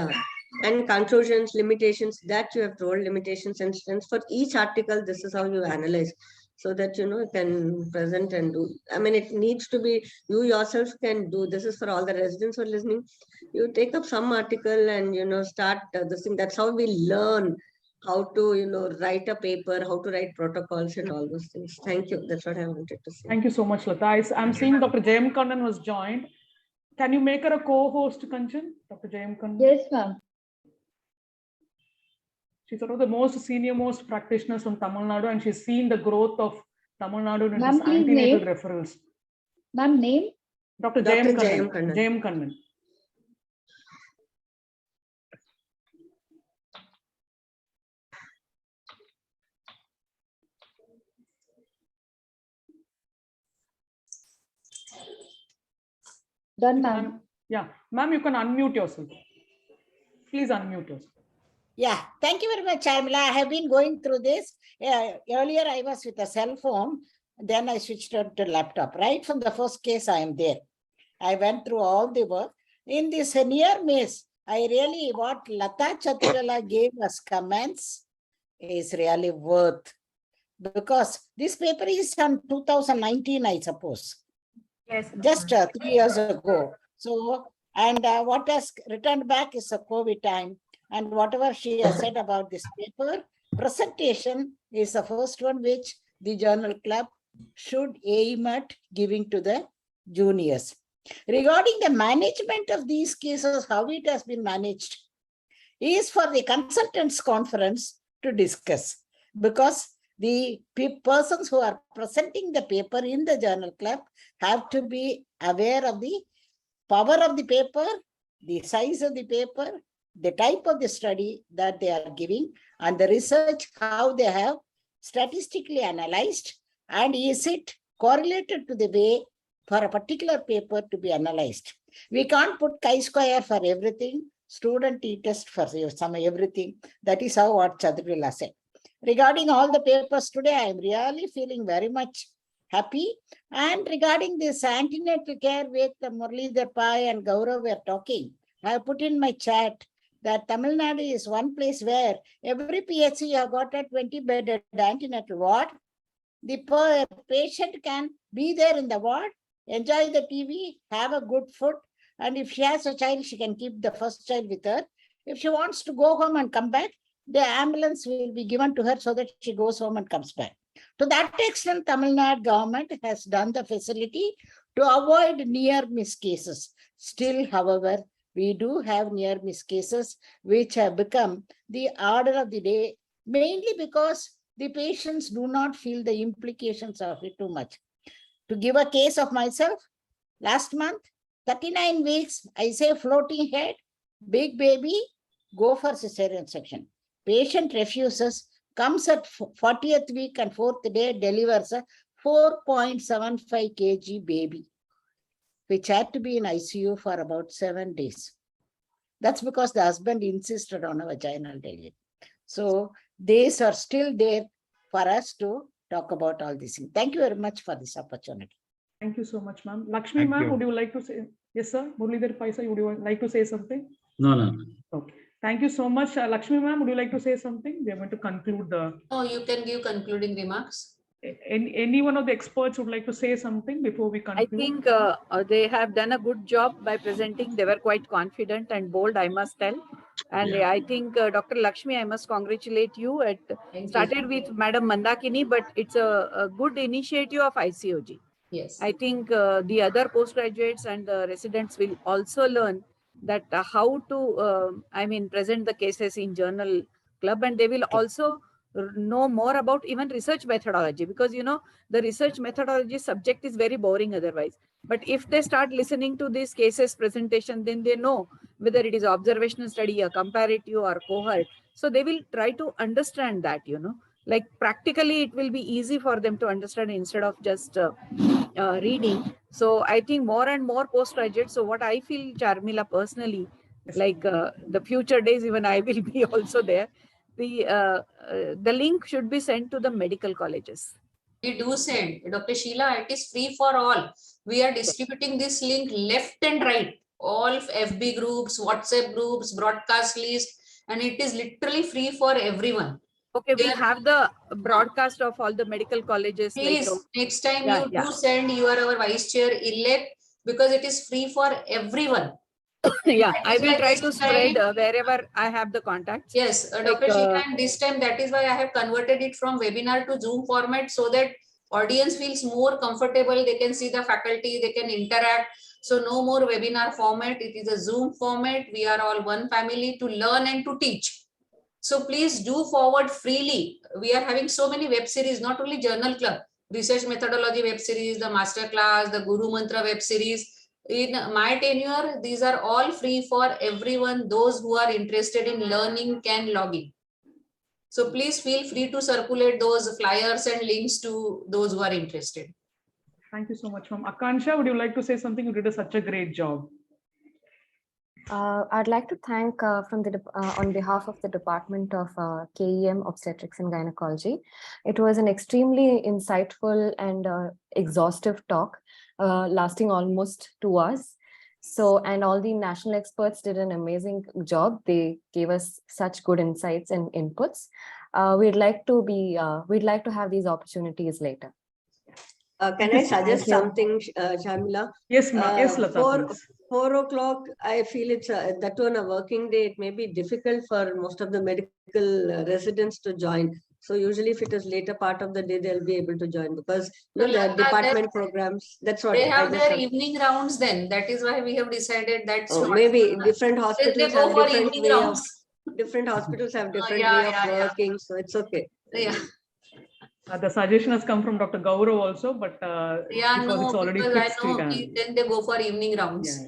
and conclusions, limitations that you have told, limitations and strengths for each article. This is how you analyze, so that you can present and do. I mean, it needs to be, you yourself can do. This is for all the residents who are listening. You take up some article and start this thing. That's how we learn how to write a paper, how to write protocols and all those things. Thank you. That's what I wanted to say. Thank you so much, Lata. I'm seeing Dr. Jayam Kannan was joined. Can you make her a co-host, Kanchan? Dr. Jayam Kannan? Yes, ma'am. She's one of the most practitioners from Tamil Nadu, and she's seen the growth of Tamil Nadu in its antenatal referrals. Ma'am, name? Dr. Jayam Kannan. Jayam Kannan. Done, ma'am. Yeah, ma'am, you can unmute yourself. Please unmute yourself. Yeah, thank you very much, Charmila. I have been going through this. Earlier, I was with a cell phone. Then I switched to laptop. Right from the first case, I am there. I went through all the work. In this near miss, what Lata Chaturala gave us comments is really worth. Because this paper is on 2019, I suppose. Yes. Just 3 years ago. So, and what has returned back is a COVID time. And whatever she has said about this paper, presentation is the first one which the journal club should aim at giving to the juniors. Regarding the management of these cases, how it has been managed is for the consultants conference to discuss, because the persons who are presenting the paper in the journal club have to be aware of the power of the paper, the size of the paper, the type of the study that they are giving, and the research, how they have statistically analyzed, and is it correlated to the way for a particular paper to be analyzed. We can't put chi-square for everything, student t-test for some everything. That is how what Chaturala said. Regarding all the papers today, I am really feeling very much happy. And regarding this antenatal care with Muralidhar Pai and Gaurav were talking, I have put in my chat that Tamil Nadu is one place where every PHC have got a 20-bedded antenatal ward. The patient can be there in the ward, enjoy the TV, have a good food, and if she has a child, she can keep the first child with her. If she wants to go home and come back, the ambulance will be given to her so that she goes home and comes back. To that extent, Tamil Nadu government has done the facility to avoid near miss cases. Still, however, we do have near miss cases which have become the order of the day, mainly because the patients do not feel the implications of it too much. To give a case of myself, last month, 39 weeks, I say floating head, big baby, go for cesarean section. Patient refuses, comes at 40th week and 4th day, delivers a 4.75 kg baby, which had to be in ICU for about 7 days. That's because the husband insisted on a vaginal delivery. So these are still there for us to talk about all these things. Thank you very much for this opportunity. Thank you so much, ma'am. Lakshmi, ma'am, would you like to say? Yes, sir. Muralidhar Pai, would you like to say something? No. Okay. Thank you so much. Lakshmi, ma'am, would you like to say something? We are going to conclude the... Oh, you can give concluding remarks. Any one of the experts would like to say something before we conclude? I think they have done a good job by presenting. They were quite confident and bold, I must tell. And I think Dr. Lakshmi, I must congratulate you. It started with Madam Mandakini, but it's a good initiative of ICOG. Yes. I think the other postgraduates and the residents will also learn that how to, present the cases in journal club, and they will also know more about even research methodology, because the research methodology subject is very boring otherwise. But if they start listening to these cases presentation, then they know whether it is observational study, a comparative or cohort. So they will try to understand that, like practically it will be easy for them to understand instead of just reading. So I think more and more postgraduates. So what I feel, Charmila, personally, like the future days, even I will be also there. The link should be sent to the medical colleges. We do send. Dr. Sheila, it is free for all. We are distributing this link left and right. All FB groups, WhatsApp groups, broadcast list, and it is literally free for everyone. Okay, we have the broadcast of all the medical colleges. Please, next time you Yeah. do send, you are our vice chair elect, because it is free for everyone. Yeah, I will try to spread wherever I have the contacts. Yes, Dr. Sheila, and this time that is why I have converted it from webinar to Zoom format, so that audience feels more comfortable. They can see the faculty, they can interact. So no more webinar format. It is a Zoom format. We are all one family to learn and to teach. So please do forward freely. We are having so many web series, not only Journal Club, research methodology web series, the master class, the Guru Mantra web series. In my tenure, these are all free for everyone. Those who are interested in learning can log in. So please feel free to circulate those flyers and links to those who are interested. Thank you so much, ma'am. Akansha, would you like to say something? You did such a great job. I'd like to thank on behalf of the Department of KEM Obstetrics and Gynecology. It was an extremely insightful and exhaustive talk, lasting almost 2 hours. So, and all the national experts did an amazing job. They gave us such good insights and inputs. We'd like to have these opportunities later. Can I suggest something, Shamila? Yes, ma'am. Yes, Lata. 4 o'clock, I feel it's that on a working day, it may be difficult for most of the medical residents to join. So usually if it is later part of the day, they'll be able to join, because the department programs, that's what they have their evening rounds then. That is why we have decided that maybe different hospitals have different way of, different hospitals have different way of working. So it's okay. Yeah. The suggestion has come from Dr. Gaurav also, but because it's already fixed, then they go for evening rounds.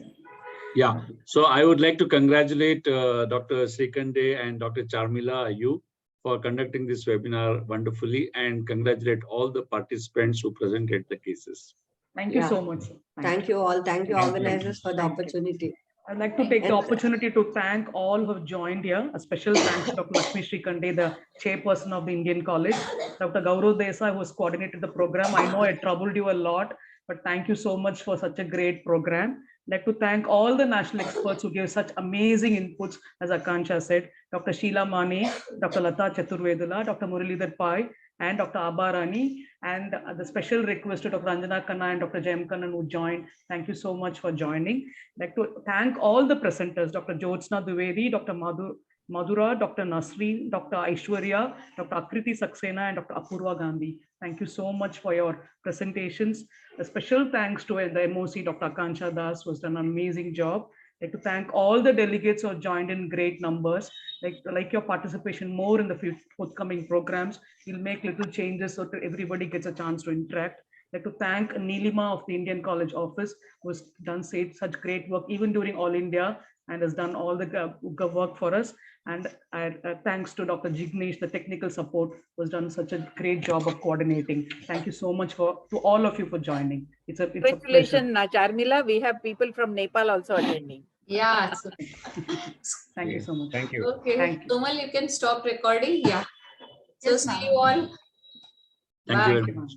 Yeah. So I would like to congratulate Dr. Srikande and Dr. Charmila, you, for conducting this webinar wonderfully, and congratulate all the participants who presented the cases. Thank you so much. Thank you all. Thank you, organizers, for the opportunity. I'd like to take the opportunity to thank all who have joined here. A special thanks to Dr. Lakshmi Srikande, the chairperson of the Indian College, Dr. Gaurav Desai, who has coordinated the program. I know it troubled you a lot, but thank you so much for such a great program. I'd like to thank all the national experts who gave such amazing inputs, as Akansha said, Dr. Sheila Mane, Dr. Lata Chaturvedula, Dr. Muralidhar Pai, and Dr. Abarani, and the special request to Dr. Anjana Khanna and Dr. Jayam Kannan who joined. Thank you so much for joining. I'd like to thank all the presenters, Dr. Jyotsna Dwivedi, Dr. Madhura, Dr. Nasreen, Dr. Aishwarya, Dr. Akriti Saxena, and Dr. Apurva Gandhi. Thank you so much for your presentations. A special thanks to the MOC, Dr. Akansha Das, who has done an amazing job. I'd like to thank all the delegates who have joined in great numbers. Like your participation more in the forthcoming programs. We'll make little changes so that everybody gets a chance to interact. I'd like to thank Neelima of the Indian College Office, who has done such great work even during All India and has done all the work for us. And thanks to Dr. Jignesh, the technical support, who has done such a great job of coordinating. Thank you so much to all of you for joining. It's a pleasure. Congratulations, Charmila. We have people from Nepal also attending. Yeah. Thank you so much. Thank you. Okay, Thank you. Somal, you can stop recording. Yeah. So Yes, see ma'am. you all. Thank Bye. you very much.